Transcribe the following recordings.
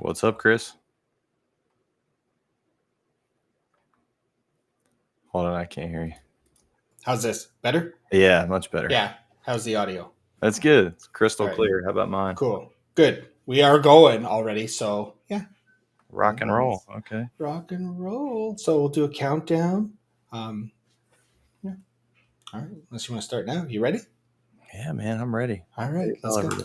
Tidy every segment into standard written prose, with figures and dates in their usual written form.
What's up, Chris? Hold on, I can't hear you. How's this? Better? Yeah, much better. Yeah. How's the audio? That's good. It's crystal All right. clear. How about mine? Cool. Good. We are going already, so yeah. Rock and roll. Okay. Rock and roll. So we'll do a countdown. Yeah. All right. Unless you want to start now. You ready? Yeah, man, I'm ready. All right. Let's go.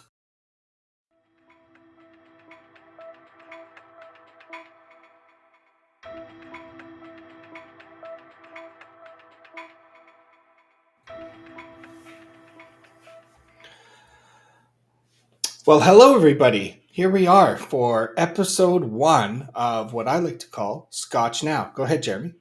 Well, hello, everybody. Here we are for episode 1 of what I like to call Scotch Now. Go ahead, Jeremy.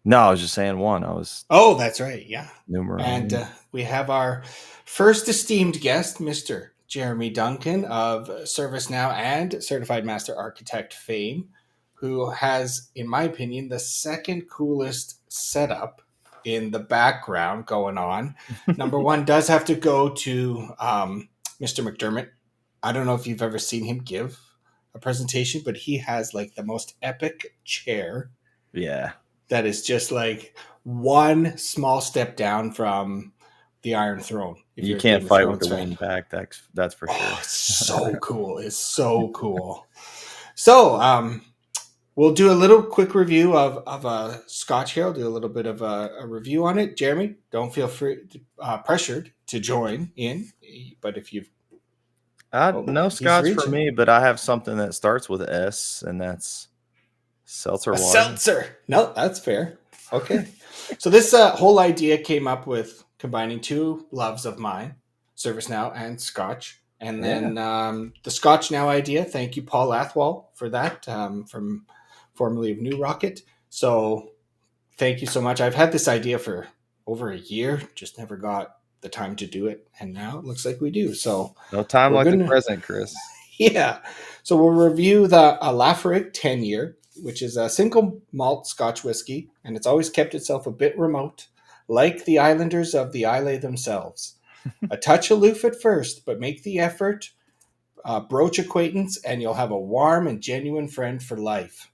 No, I was just saying one. I was. Oh, that's right. Yeah. Numero. And we have our first esteemed guest, Mr. Jeremy Duncan of ServiceNow and Certified Master Architect fame, who has, in my opinion, the second coolest setup in the background going on. Number one does have to go to Mr. McDermott. I don't know if you've ever seen him give a presentation, but he has like the most epic chair. Yeah. That is just like one small step down from the Iron Throne. You can't fight with the wind back. That's for sure. Oh, it's so cool. It's so cool. So we'll do a little quick review of a Scotch here. I'll do a little bit of a review on it. Jeremy, don't feel pressured to join in. But if you've... no Scotch for me, but I have something that starts with S, and that's seltzer water. Seltzer. No, that's fair. Okay. So this whole idea came up with combining two loves of mine, ServiceNow and Scotch. And then the ScotchNow idea, thank you, Paul Athwal, for that, from formerly of New Rocket. So thank you so much. I've had this idea for over a year, just never got the time to do it. And now it looks like we do. So no time like the present, Chris. Yeah. So we'll review the Laphroaig 10-year, which is a single malt Scotch whiskey, and it's always kept itself a bit remote, like the islanders of the Islay themselves. A touch aloof at first, but make the effort, broach acquaintance, and you'll have a warm and genuine friend for life.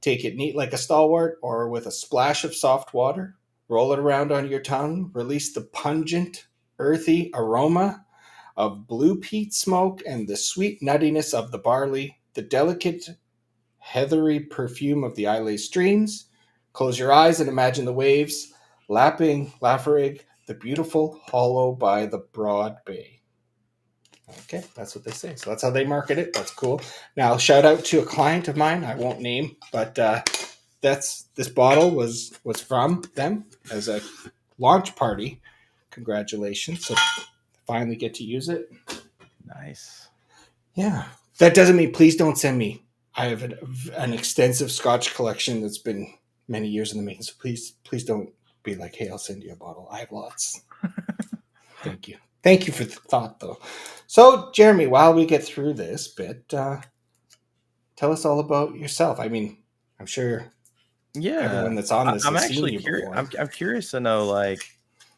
Take it neat like a stalwart, or with a splash of soft water. Roll it around on your tongue. Release the pungent, earthy aroma of blue peat smoke and the sweet nuttiness of the barley, the delicate heathery perfume of the Islay streams. Close your eyes and imagine the waves lapping Laphroaig, the beautiful hollow by the broad bay. Okay, that's what they say. So that's how they market it. That's cool. Now, shout out to a client of mine I won't name, but this bottle was from them as a launch party. Congratulations. So finally get to use it. Nice. Yeah. That doesn't mean please don't send me. I have an extensive Scotch collection that's been many years in the making. So please don't be like, hey, I'll send you a bottle. I have lots. Thank you. Thank you for the thought, though. So, Jeremy, while we get through this bit, tell us all about yourself. I mean, I'm sure everyone that's on this has seen you before. I'm curious to know, like,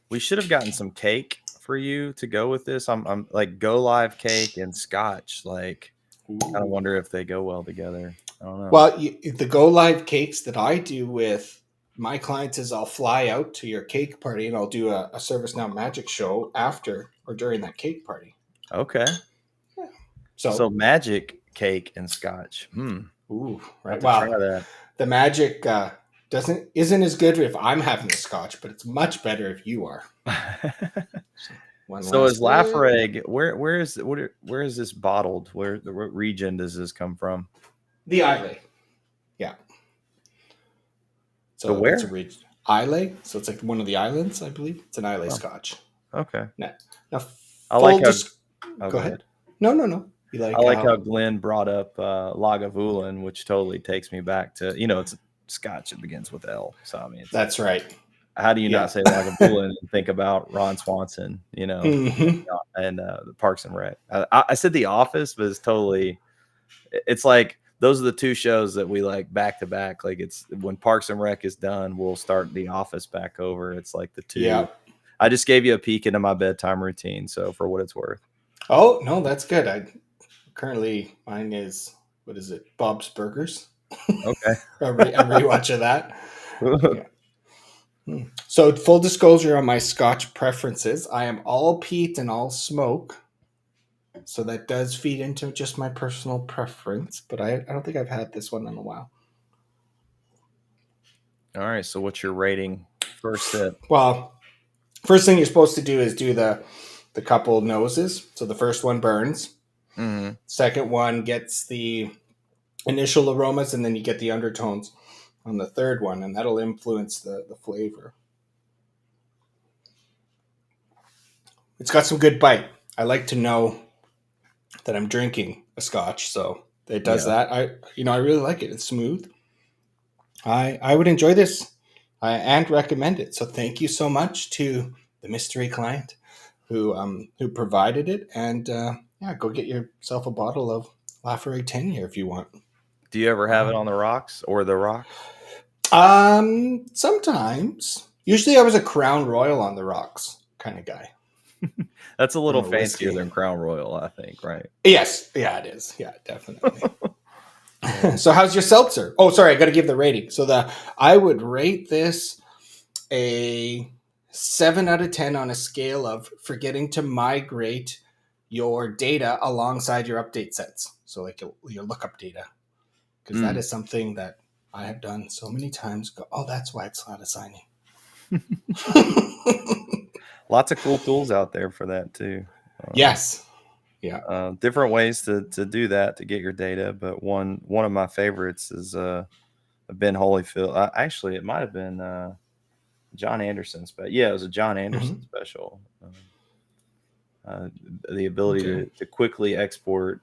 we should have gotten some cake for you to go with this. I'm like Go Live cake and Scotch. Like, I kind of wonder if they go well together. I don't know. Well, the Go Live cakes that I do with my clients is I'll fly out to your cake party and I'll do a ServiceNow magic show after or during that cake party. Okay. Yeah. So magic cake and Scotch. Ooh, right. Wow. Try that. The magic isn't as good if I'm having the Scotch, but it's much better if you are. So is Laphroaig? Where is this bottled? What region does this come from? The Islay. Yeah. So where? It's a region. Islay. So it's like one of the islands, I believe. It's an Islay Scotch. Okay. Now I like how. Go ahead. No. You I like how Glenn brought up Lagavulin, which totally takes me back to it's a Scotch that begins with L. So I mean, that's right. How do you not say Lagavulin and think about Ron Swanson? And the Parks and Rec. I said The Office, but it's totally. It's like those are the two shows that we like back to back. Like it's when Parks and Rec is done, we'll start The Office back over. It's like the two. Yeah. I just gave you a peek into my bedtime routine, so for what it's worth. Oh no, that's good. Currently mine is what is it? Bob's Burgers. Okay. A rewatch of that. Yeah. So full disclosure on my Scotch preferences, I am all peat and all smoke. So that does feed into just my personal preference, but I don't think I've had this one in a while. All right. So what's your rating? First sip. Well, first thing you're supposed to do is do the couple noses. So the first one burns. Mm-hmm. Second one gets the initial aromas, and then you get the undertones on the third one, and that'll influence the flavor. It's got some good bite. I like to know that I'm drinking a Scotch, so it does that. I really like it. It's smooth. I would enjoy this and recommend it. So thank you so much to the mystery client who provided it, and go get yourself a bottle of Lafroig 10-year if you want. Do you ever have it on the rocks or the rock? Sometimes. Usually I was a Crown Royal on the rocks kind of guy. That's a little fancier than Crown Royal, I think, right? Yes. Yeah, it is. Yeah, definitely. So how's your seltzer? Oh, sorry, I got to give the rating. So I would rate this a 7 out of 10 on a scale of forgetting to migrate your data alongside your update sets. So like your lookup data. Because that is something that I have done so many times. Oh, that's why it's not assigning. Lots of cool tools out there for that too. Yes. Yeah. Different ways to do that, to get your data. But one of my favorites is Ben Holyfield. Actually, it might have been John Anderson's, but yeah, it was a John Anderson special. The ability to quickly export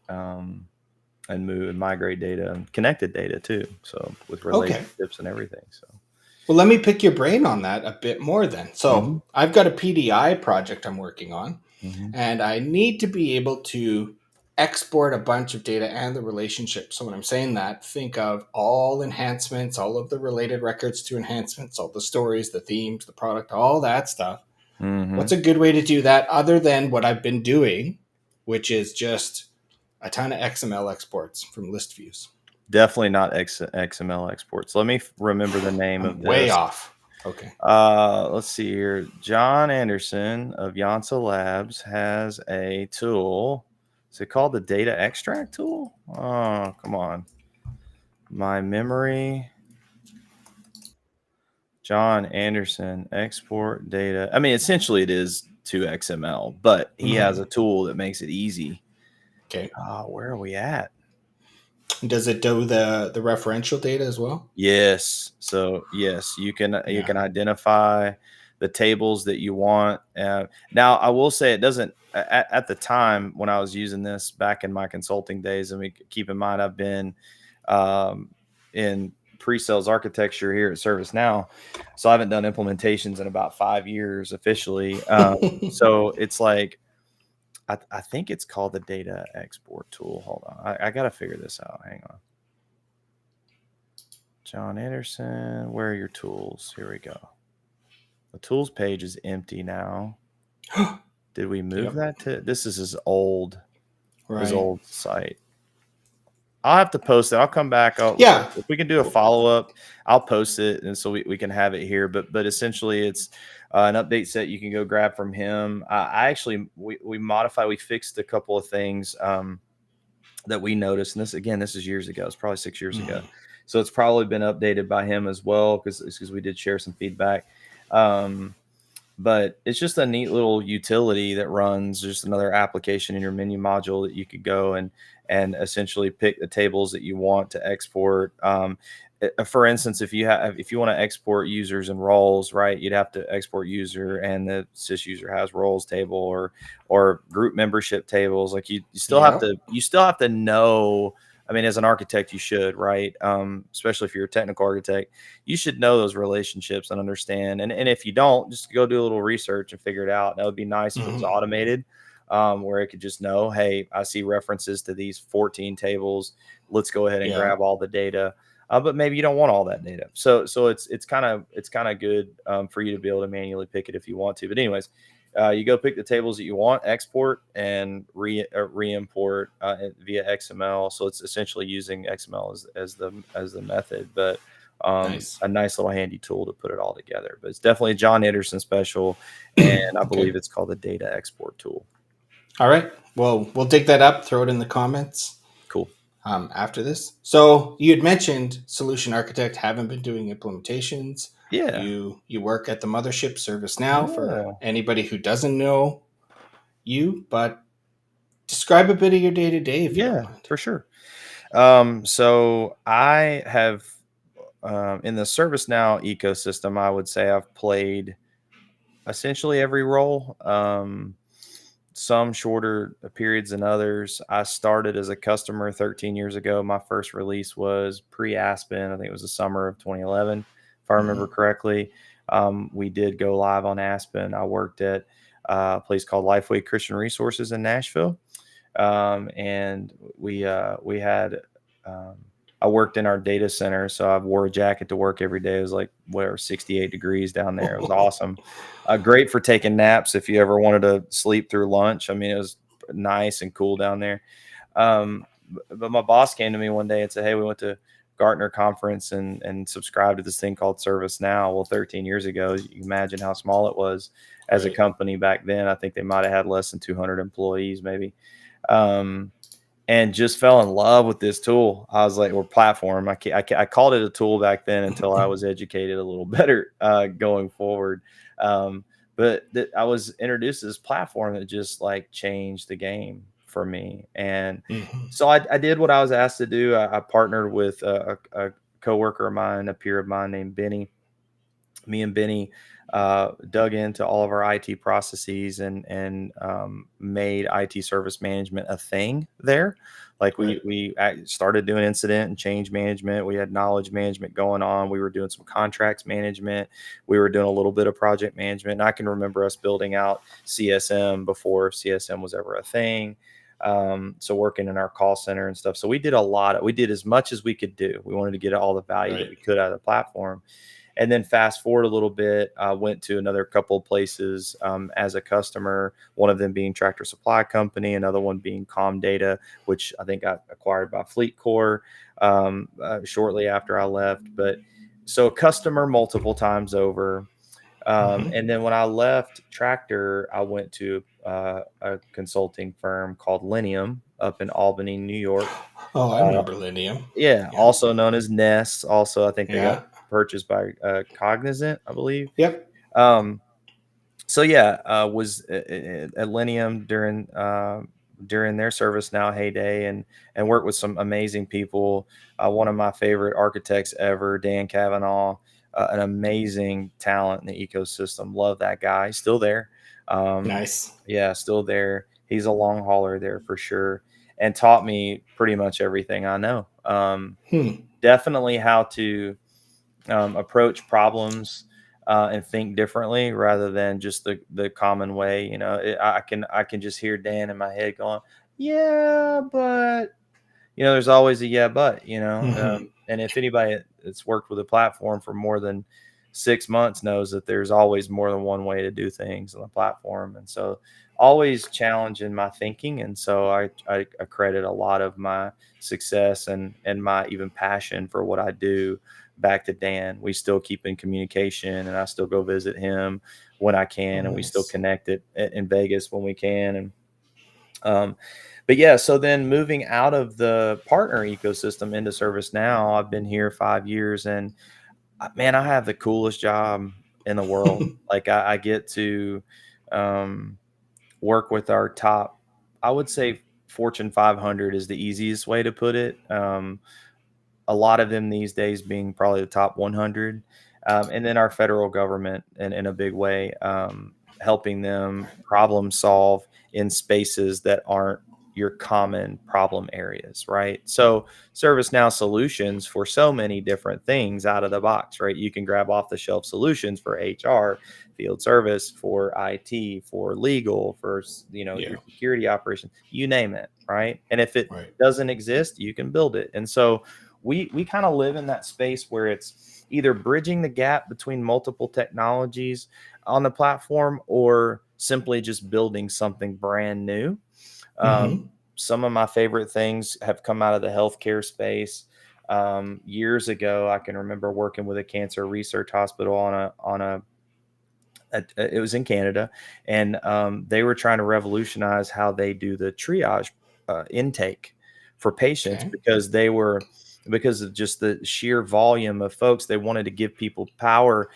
and move and migrate data and connected data too. So with relationships and everything. So. Well, let me pick your brain on that a bit more then. So I've got a PDI project I'm working on, and I need to be able to export a bunch of data and the relationships. So when I'm saying that, think of all enhancements, all of the related records to enhancements, all the stories, the themes, the product, all that stuff. What's a good way to do that other than what I've been doing, which is just a ton of XML exports from list views? Definitely not XML exports. Let me remember the name of this. Way off. Okay. Let's see here. John Anderson of Yansa Labs has a tool. Is it called the data extract tool? Oh, come on. My memory. John Anderson, export data. I mean, essentially it is to XML, but he has a tool that makes it easy. Okay. Where are we at? Does it do the referential data as well? Yes. So yes, you can identify the tables that you want. Now I will say it doesn't at the time when I was using this back in my consulting days. I mean, keep in mind I've been in pre-sales architecture here at ServiceNow, so I haven't done implementations in about 5 years officially. So it's like I think it's called the data export tool. Hold on. I got to figure this out. Hang on. John Anderson, where are your tools? Here we go. The tools page is empty now. Did we move that to? This is his old site. I'll have to post it. I'll come back. If we can do a follow-up, I'll post it, and so we can have it here. But essentially, it's an update set you can go grab from him. We fixed a couple of things that we noticed, and this is years ago. It's probably 6 years ago, so it's probably been updated by him as well because we did share some feedback. But it's just a neat little utility that runs just another application in your menu module that you could go and essentially pick the tables that you want to export. For instance, if you want to export users and roles, right, you'd have to export user and the sys user has roles table or group membership tables. Like you still have to know. I mean, as an architect, you should, right? Especially if you're a technical architect, you should know those relationships and understand. And if you don't, just go do a little research and figure it out. That would be nice if it was automated, where it could just know, hey, I see references to these 14 tables. Let's go ahead and grab all the data. But maybe you don't want all that data. So it's kind of good for you to be able to manually pick it if you want to. But anyways, You go pick the tables that you want, export, and re-import via XML. So it's essentially using XML as the method, but Nice. a nice little handy tool to put it all together. But it's definitely a John Anderson special, and I believe Okay. it's called the data export tool. All right. Well, we'll dig that up, throw it in the comments Cool. after this. So you had mentioned solution architect, haven't been doing implementations. Yeah. You work at the mothership ServiceNow. For Yeah. anybody who doesn't know you, but describe a bit of your day to day if you don't Yeah, mind. for sure. So I have in the ServiceNow ecosystem, I would say I've played essentially every role. Some shorter periods than others. I started as a customer 13 years ago. My first release was pre-Aspen. I think it was the summer of 2011, if I remember Mhm. correctly. We did go live on Aspen. I worked at a place called Lifeway Christian Resources in Nashville, and we had um, I worked in our data center, so I wore a jacket to work every day. It was like whatever 68 degrees down there. It was awesome. Great for taking naps if you ever wanted to sleep through lunch. I mean, it was nice and cool down there. But my boss came to me one day and said, "Hey, we went to Gartner conference and subscribed to this thing called ServiceNow." Well, 13 years ago, you can imagine how small it was as a Right. company back then. I think they might have had less than 200 employees, maybe. Um, and just fell in love with this tool. I was like, or platform. I called it a tool back then until I was educated a little better going forward. Um, but I was introduced to this platform that just like changed the game for me. And Mhm. so I did what I was asked to do. I partnered with a coworker of mine, a peer of mine named Benny. Me and Benny dug into all of our IT processes and made IT service management a thing there. Like Right. we started doing incident and change management. We had knowledge management going on. We were doing some contracts management. We were doing a little bit of project management. And I can remember us building out CSM before CSM was ever a thing. So working in our call center and stuff. So we did we did as much as we could do. We wanted to get all the value that Right. we could out of the platform. And then fast forward a little bit, I went to another couple of places as a customer, one of them being Tractor Supply Company, another one being Comdata, which I think got acquired by FleetCor shortly after I left. But so a customer multiple times over. Mhm. And then when I left Tractor, I went to a consulting firm called Linium up in Albany, New York. Oh, I Uh, remember Linium. yeah, Yeah. also known as Nest. Also, I think they got Yeah. purchased by Cognizant, I believe. Yep. Um, so yeah, was at Linium during their service now heyday, and worked with some amazing people. One of my favorite architects ever, Dan Cavanaugh, an amazing talent in the ecosystem. Love that guy. Still there. Um, Nice. yeah, still there. He's a long hauler there for sure, and taught me pretty much everything I know. Hmm. Definitely how to approach problems and think differently rather than just the common way. You know, I can just hear Dan in my head going, "Yeah, but," there's always a yeah, but, Mhm. and if anybody that's worked with a platform for more than 6 months knows that there's always more than one way to do things on the platform. And so always challenging my thinking. And so I credit a lot of my success and my even passion for what I do back to Dan. We still keep in communication, and I still go visit him when I Oh, can, and we still nice. connect in Vegas when we can. And um, but yeah, so then moving out of the partner ecosystem into ServiceNow, I've been here 5 years, and man, I have the coolest job in the world. Like I get to um, work with our top, I would say Fortune 500 is the easiest way to put it. A lot of them these days being probably the top 100, and then our federal government in a big way, helping them problem solve in spaces that aren't your common problem areas, right? So ServiceNow solutions for so many different things out of the box, right? You can grab off the shelf solutions for HR, field service, for IT, for legal, for Yeah. your security operations, you name it, right? And if it Right. doesn't exist, you can build it. And so we kind of live in that space where it's either bridging the gap between multiple technologies on the platform, or simply just building something brand new. Um, Mm-hmm. some of my favorite things have come out of the healthcare space. Years ago, I can remember working with a cancer research hospital it was in Canada, and they were trying to revolutionize how they do the triage intake for patients Okay. because of just the sheer volume of folks. They wanted to give people power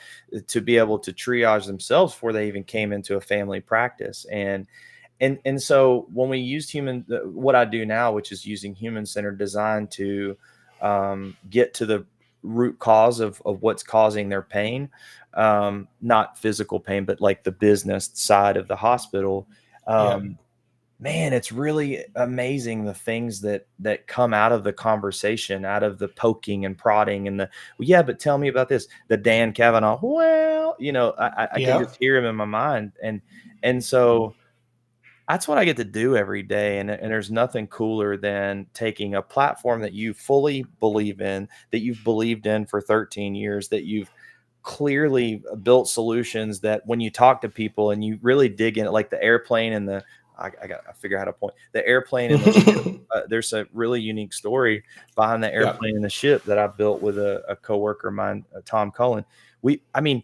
to be able to triage themselves before they even came into a family practice. And so when we used what I do now, which is using human centered design to get to the root cause of what's causing their pain, not physical pain, but like the business side of the hospital. Yep. Um, Man, it's really amazing the things that come out of the conversation, out of the poking and prodding and the, well, yeah, but tell me about this. The Dan Kavanaugh, well, I can Yep. just hear him in my mind, and so that's what I get to do every day. And there's nothing cooler than taking a platform that you fully believe in, that you've believed in for 13 years, that you've clearly built solutions that when you talk to people and you really dig in it, like the airplane and I figure out how to point the airplane and the ship. There's a really unique story behind the Yep. airplane and the ship that I built with a coworker of mine, Tom Cullen. I mean,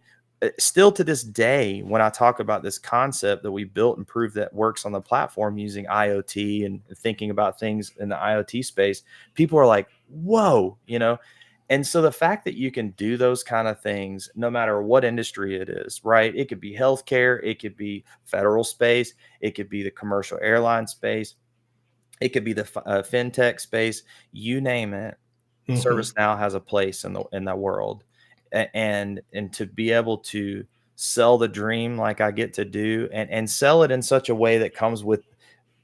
still to this day, when I talk about this concept that we built and proved that works on the platform using IoT and thinking about things in the IoT space, people are like, whoa, And so the fact that you can do those kind of things, no matter what industry it is, right? It could be healthcare, it could be federal space, it could be the commercial airline space, it could be the fintech space, you name it. Mm-hmm. ServiceNow has a place in that world, and to be able to sell the dream like I get to do, and sell it in such a way that comes with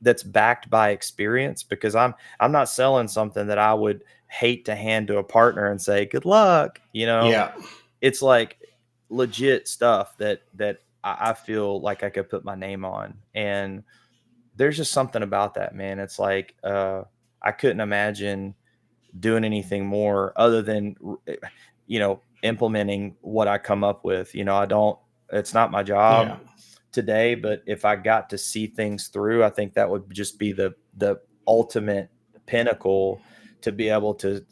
that's backed by experience, because I'm not selling something that I would hate to hand to a partner and say good luck. Yeah. It's like legit stuff that I feel like I could put my name on, and there's just something about that, man. It's like I couldn't imagine doing anything more other than implementing what I come up with. I don't, it's not my job Yeah. today, but if I got to see things through, I think that would just be the ultimate pinnacle, to be able to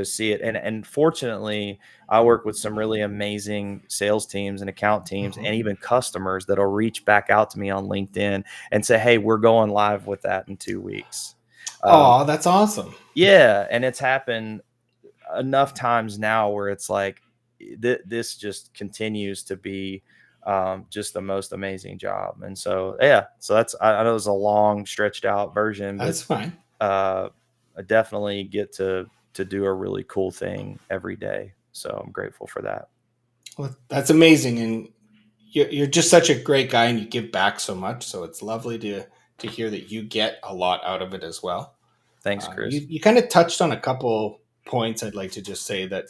see it. And fortunately, I work with some really amazing sales teams and account teams Mm-hmm. and even customers that'll reach back out to me on LinkedIn and say, hey, we're going live with that in 2 weeks. um, Oh, that's awesome. yeah, and it's happened enough times now where it's like this just continues to be just the most amazing job. And so, yeah, so I know it's a long stretched out version, but That's fine. uh, I definitely get to do a really cool thing every day. So I'm grateful for that. Well, that's amazing, and you're just such a great guy, and you give back so much. So it's lovely to hear that you get a lot out of it as well. Thanks, You Chris. you kind of touched on a couple points I'd like to just say that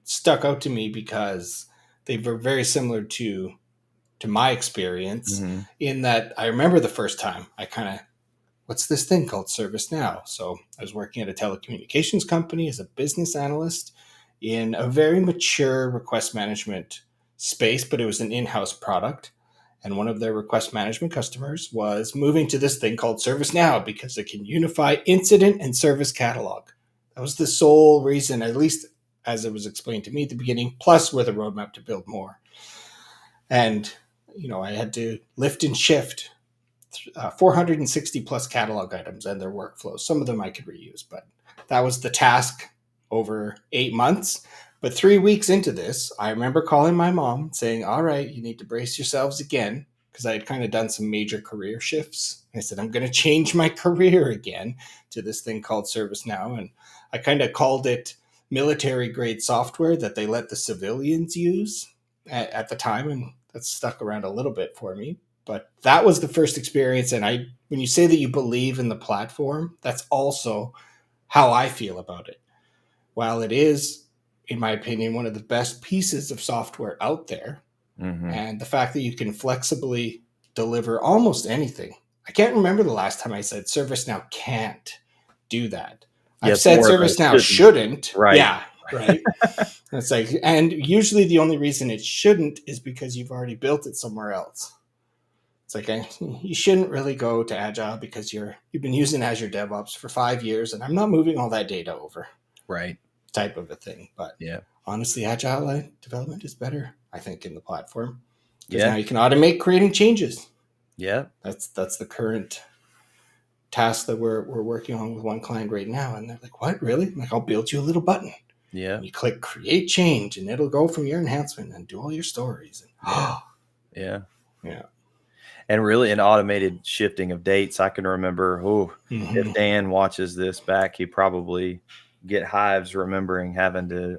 stuck out to me because they were very similar to my experience. Hmm. In that, I remember the first time I kind of, what's this thing called ServiceNow? So I was working at a telecommunications company as a business analyst in a very mature request management space, but it was an in-house product. And one of their request management customers was moving to this thing called ServiceNow because it can unify incident and service catalog. That was the sole reason, at least as it was explained to me at the beginning, plus with a roadmap to build more. And, I had to lift and shift 460 plus catalog items and their workflows. Some of them I could reuse, but that was the task over 8 months. But 3 weeks into this, I remember calling my mom saying, all right, you need to brace yourselves again. Because I had kind of done some major career shifts. I said, I'm going to change my career again to this thing called ServiceNow. And I kind of called it military grade software that they let the civilians use at the time. And that stuck around a little bit for me. But that was the first experience. And when you say that you believe in the platform, that's also how I feel about it. While it is, in my opinion, one of the best pieces of software out there, Hmm. and the fact that you can flexibly deliver almost anything. I can't remember the last time I said ServiceNow can't do that. Yeah, I've it's said more of a ServiceNow shouldn't. shouldn't. Right. Yeah, right. It's like, and usually the only reason it shouldn't is because you've already built it somewhere else. It's like you shouldn't really go to Agile because you've been using Azure DevOps for 5 years, and I'm not moving all that data over, Right. type of a thing. But Yeah. honestly, Agile development is better, I think, in the platform because now Yeah. you can automate creating changes. Yeah. That's the current task that we're working on with one client right now, and they're like, "What, really?" I'm like, "I'll build you a little button, Yeah. and you click create change, and it'll go from your enhancement and do all your stories." Yeah. Yeah. Yeah. And really an automated shifting of dates. I can remember, if Mm-hmm. Dan watches this back, he probably get hives remembering having to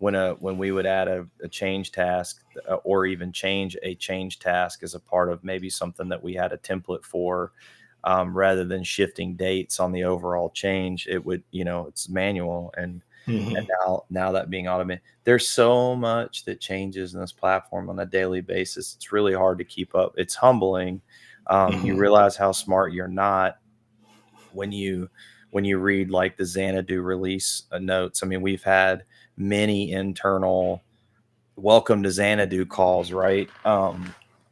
when we would add a change task or even change a change task as a part of maybe something that we had a template for, rather than shifting dates on the overall change, it would, it's manual. And Mm-hmm. now that being automated, there's so much that changes in this platform on a daily basis. It's really hard to keep up. It's humbling. You Mm-hmm. realize how smart you're not when you read like the Xanadu release notes. I mean, we've had many internal welcome to Xanadu calls, right?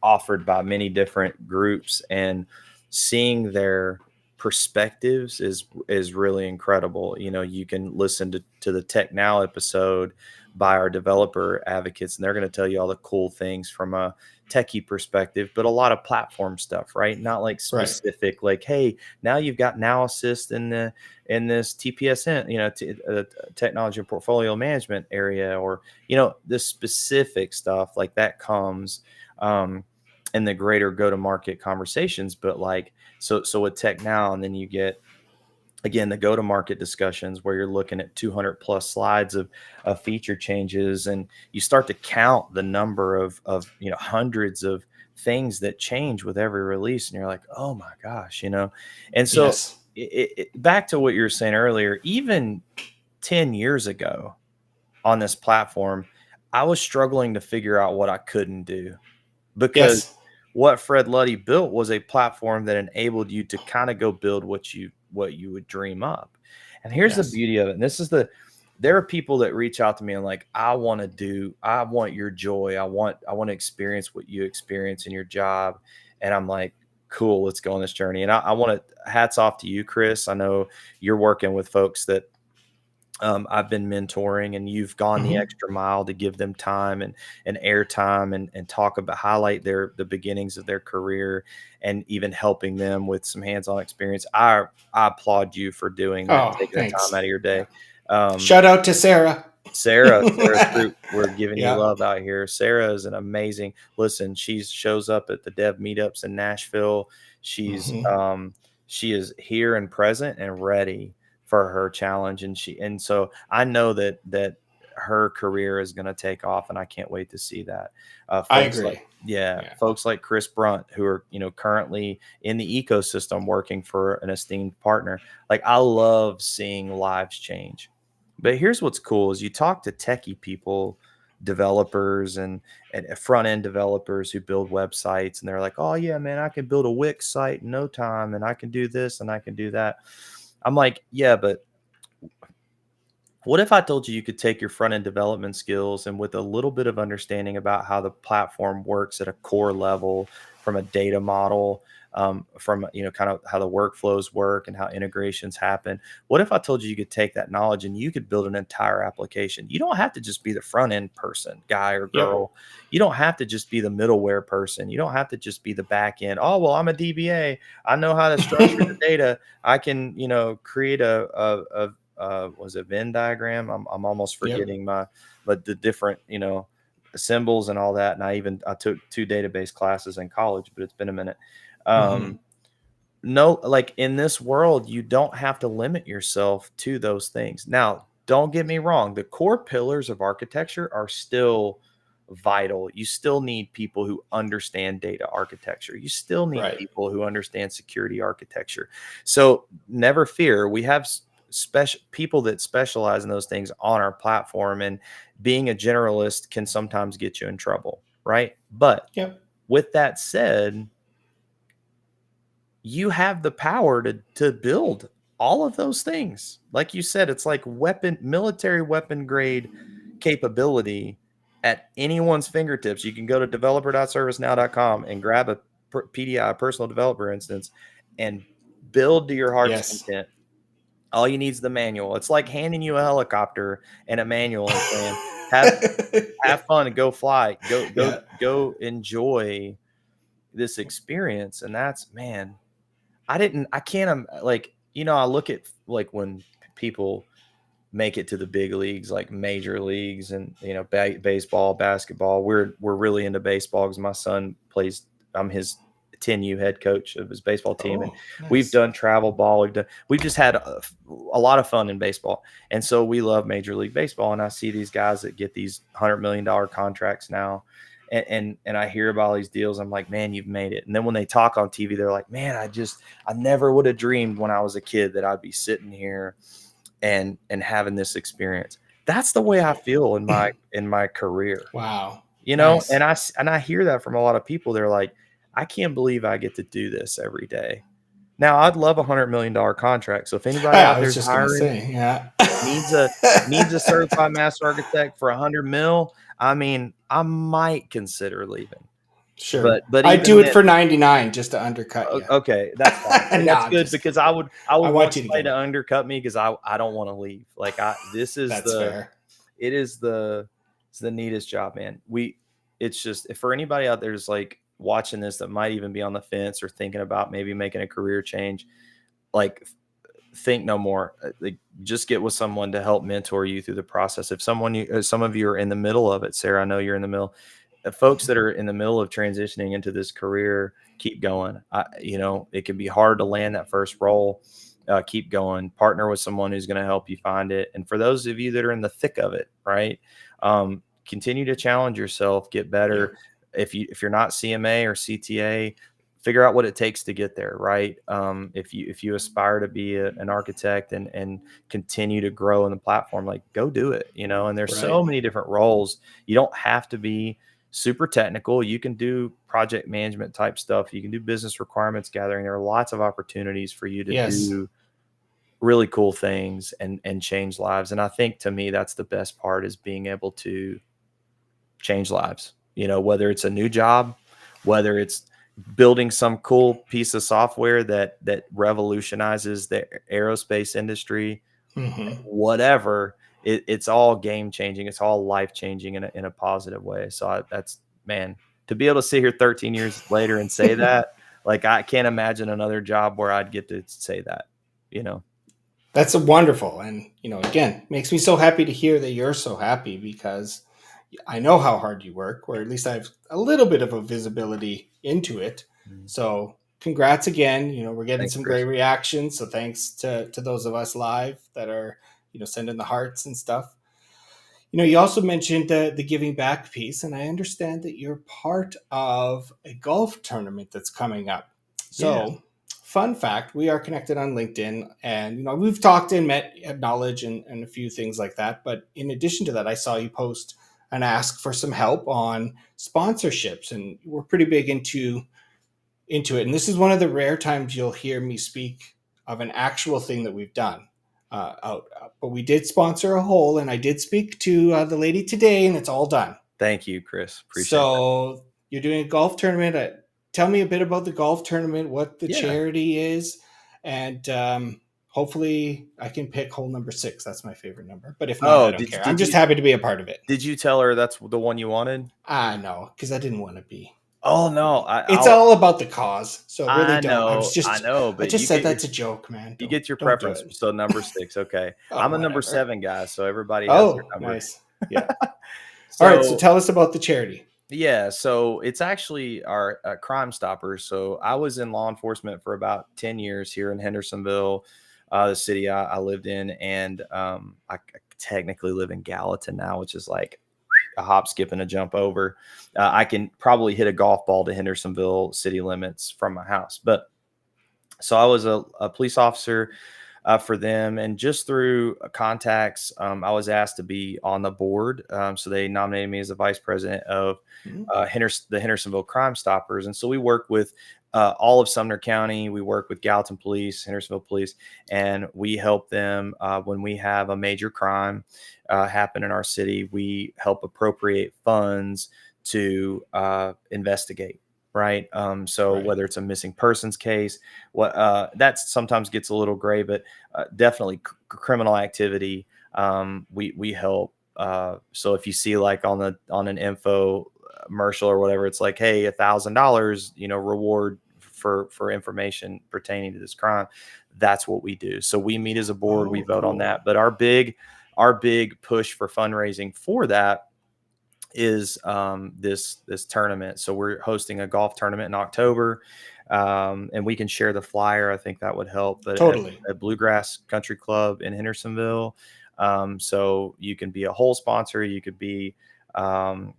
Offered by many different groups, and seeing their perspectives is really incredible. You can listen to the Tech Now episode by our developer advocates, and they're going to tell you all the cool things from a techie perspective, but a lot of platform stuff, right? Not like Right. specific, like, hey, now you've got Now Assist in this TPSN, technology and portfolio management area, or the specific stuff like that comes in the greater go-to-market conversations. But like, so with Tech Now, and then you get again the go-to-market discussions where you're looking at 200 plus slides of feature changes, and you start to count the number of hundreds of things that change with every release, and you're like, oh my gosh. And so Yes. back to what you were saying earlier, even 10 years ago on this platform, I was struggling to figure out what I couldn't do, because Yes. what Fred Luddy built was a platform that enabled you to kind of go build what you would dream up. And here's the Yes. beauty of it. And there are people that reach out to me and like, I want your joy. I want to experience what you experience in your job. And I'm like, cool, let's go on this journey. And I want to hats off to you, Chris. I know you're working with folks that I've been mentoring, and you've gone the Mm-hmm. extra mile to give them time and airtime, and talk about, highlight the beginnings of their career, and even helping them with some hands-on experience. I applaud you for doing that, Oh, taking the time thanks. out of your Yeah. day. Um, Shout out to Sarah. Sarah's group, we're giving you Yeah. love out here. Sarah is an amazing, listen, she shows up at the dev meetups in Nashville. She's Mm-hmm. she is here and present and ready for her challenge. And so I know that her career is going to take off, and I can't wait to see that. I Folks like agree. Yeah, Yeah. folks like Chris Brunt, who are currently in the ecosystem working for an esteemed partner. Like, I love seeing lives change. But here's what's cool is you talk to techie people, developers and front end developers who build websites, and they're like, oh yeah, man, I can build a Wix site in no time, and I can do this and I can do that. I'm like, yeah, but what if I told you you could take your front end development skills, and with a little bit of understanding about how the platform works at a core level, from a data model, from kind of how the workflows work and how integrations happen? What if I told you you could take that knowledge and you could build an entire application? You don't have to just be the front end person, guy or Yep. girl. You don't have to just be the middleware person. You don't have to just be the back end. Oh well, I'm a DBA. I know how to structure the data. I can create a was a Venn diagram. I'm almost Yep. forgetting but the different symbols and all that. And I took two database classes in college, but it's been a minute. Mm-hmm. Um, no, like, in this world, you don't have to limit yourself to those things. Now, don't get me wrong, the core pillars of architecture are still vital. You still need people who understand data architecture. You still need Right. people who understand security architecture. So never fear, we have special people that specialize in those things on our platform, and being a generalist can sometimes get you in trouble, right? But Yep. with that said, you have the power to build all of those things. Like you said, it's like military weapon grade capability at anyone's fingertips. You can go to developer.servicenow.com and grab PDI, personal developer instance, and build to your heart's Yes. content. All you need is the manual. It's like handing you a helicopter and a manual and saying, have fun and go fly, Yeah. go enjoy this experience. And that's, man, I can't, like, I look at like when people make it to the big leagues, like major leagues, and baseball, basketball. We're really into baseball because my son plays. I'm his 10U head coach of his baseball team, and Oh, we've nice. done travel ball. We've just had a lot of fun in baseball, and so we love Major League Baseball. And I see these guys that get these $100 million contracts now. And I hear about all these deals. I'm like, man, you've made it. And then when they talk on TV, they're like, man, I never would have dreamed when I was a kid that I'd be sitting here and having this experience. That's the way I feel in my career, Wow. and Nice. I hear that from a lot of people. They're like, I can't believe I get to do this every day. Now, I'd love $100 million contract. So if anybody Yeah, out I there was is just gonna hiring, say, yeah. needs a certified master architect for 100 mil, I mean, I might consider leaving. Sure. But I'd even do it then, for 99 just to undercut you. okay, that's fine. No, That's I'm good just because kidding. I I would want want you to somebody get to it. undercut me because I don't want to leave. Like this is That's fair. it is it's the neatest job, man. It's just, for anybody out there who's like watching this that might even be on the fence or thinking about maybe making a career change, like, think no more. Like, just get with someone to help mentor you through the process. If some of you are in the middle of it, Sarah, I know you're in the middle. Folks that are in the middle of transitioning into this career, keep going. It can be hard to land that first role. Keep going. Partner with someone who's going to help you find it. And for those of you that are in the thick of it, right? Continue to challenge yourself, get Yeah. better. If you're not CMA or CTA, figure out what it takes to get there, right? If you aspire to be an architect and continue to grow in the platform, like, go do it. And there's Right. so many different roles. You don't have to be super technical. You can do project management type stuff. You can do business requirements gathering. There are lots of opportunities for you to Yes. do really cool things and change lives. And I think, to me, that's the best part, is being able to change lives. Whether it's a new job, whether it's building some cool piece of software that revolutionizes the aerospace industry, Hmm. whatever, it's all game changing. It's all life changing in a positive way. So that's, man, to be able to sit here 13 years later and say that, like, I can't imagine another job where I'd get to say that. That's wonderful. And, again, makes me so happy to hear that you're so happy because I know how hard you work, or at least I have a little bit of a visibility into it. Mhm. So congrats again. We're getting Thanks, some great Chris. reactions. So thanks to those of us live that are, sending the hearts and stuff. You also mentioned the giving back piece, and I understand that you're part of a golf tournament that's coming up. Yeah. So, fun fact: we are connected on LinkedIn, and we've talked and met at Knowledge and a few things like that. But in addition to that, I saw you post and ask for some help on sponsorships, and we're pretty big into it. And this is one of the rare times you'll hear me speak of an actual thing that we've done. But we did sponsor a hole, and I did speak to the lady today, and it's all done. Thank you, Chris. Appreciate that. So you're doing a golf tournament. Tell me a bit about the golf tournament, what the Yeah. charity is, and hopefully I can pick hole number 6. That's my favorite number. But if not, I Oh, don't did care. I'm did just you happy to be a part of it. did you tell her that's the one you wanted? No, because I didn't want to be. Oh no, It's all about the cause, so really I don't. know, I but just said that's a joke, man. you Don't get your don't do preference. it. So number 6, okay. Oh, I'm a number whatever. 7 guy, so everybody has their Oh, number. nice. Yeah. All right. So So tell us about the charity. yeah, so it's actually our Crime Stoppers. So I was in law enforcement for about 10 years here in Hendersonville, the city I lived in, and I technically live in Gallatin now, which is like a hop, skip, and a jump over. I can probably hit a golf ball to Hendersonville city limits from my house. But so I was a police officer for them, and just through contacts, I was asked to be on the board. So they nominated me as the vice president of Mhm. The Hendersonville Crime Stoppers, and so we work with all of Sumner County. We work with Gallatin Police, Hendersonville Police, and we help them when we have a major crime happen in our city. We help appropriate funds to investigate. right? So Right. whether it's a missing persons case, what that sometimes gets a little gray, but definitely criminal activity. We help. So if you see like on an info commercial or whatever, it's like, hey, $1,000, reward for information pertaining to this crime. That's what we do. So we meet as a board, we Oh, vote on cool. that. But our big push for fundraising for that is this tournament. So we're hosting a golf tournament in October, and we can share the flyer. I think that would help. But Totally. at Bluegrass Country Club in Hendersonville, so you can be a whole sponsor. You could be um,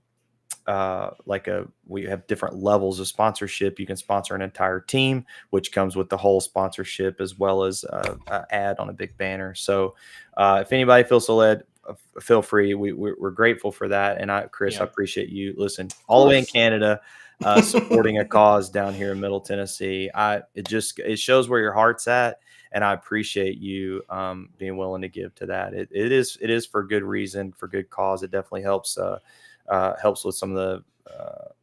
we have different levels of sponsorship. You can sponsor an entire team, which comes with the whole sponsorship as well as a ad on a big banner. So if anybody feels so led, feel free. We're grateful for that. And Chris, I Yeah. appreciate you. Listen, Of all the way in course. Canada, supporting a cause down here in Middle Tennessee. It shows where your heart's at. And I appreciate you being willing to give to that. It is for good reason, for good cause. It definitely helps with some of the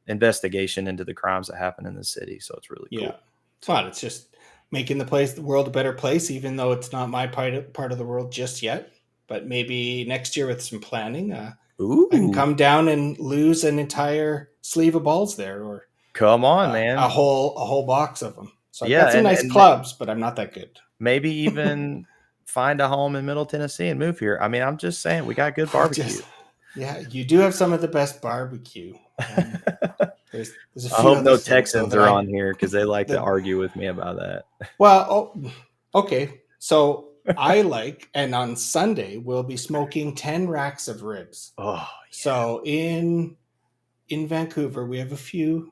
investigation into the crimes that happen in the city. So it's really Yeah. cool. It's fun. It's just making the world a better place, even though it's not my part of the world just yet. But maybe next year with some planning, I can Ooh, come down and lose an entire sleeve of balls there, or come on, man. a whole box of them. So I've Yeah, got some nice and clubs, but I'm not that good. maybe even find a home in Middle Tennessee and move here. I mean, I'm just saying, we got good barbecue. Just yeah, you do have some of the best barbecue. There's a I few hope other no things though Texans that are I on here because they like to that argue with me about that. well, okay. So I like, and on Sunday we'll be smoking 10 racks of ribs. Oh, So in Vancouver we have a few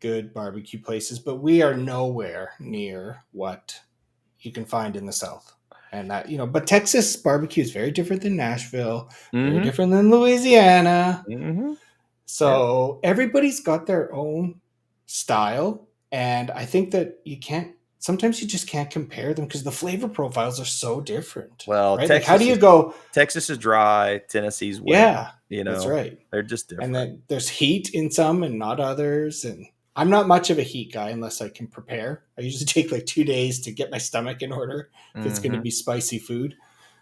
good barbecue places, but we are nowhere near what you can find in the South. And that, but Texas barbecue is very different than Nashville, yeah. very different than Louisiana. Mm-hmm. Yeah. So everybody's got their own style. And I think that sometimes you just can't compare them because the flavor profiles are so different, Well, right? Like, how do you go? Texas is dry, Tennessee's wet. Yeah, that's right. They're just And different. then there's heat in some and not others. And I'm not much of a heat guy unless I can prepare. I usually take like 2 days to get my stomach in order if it's going to Mm-hmm. be spicy food.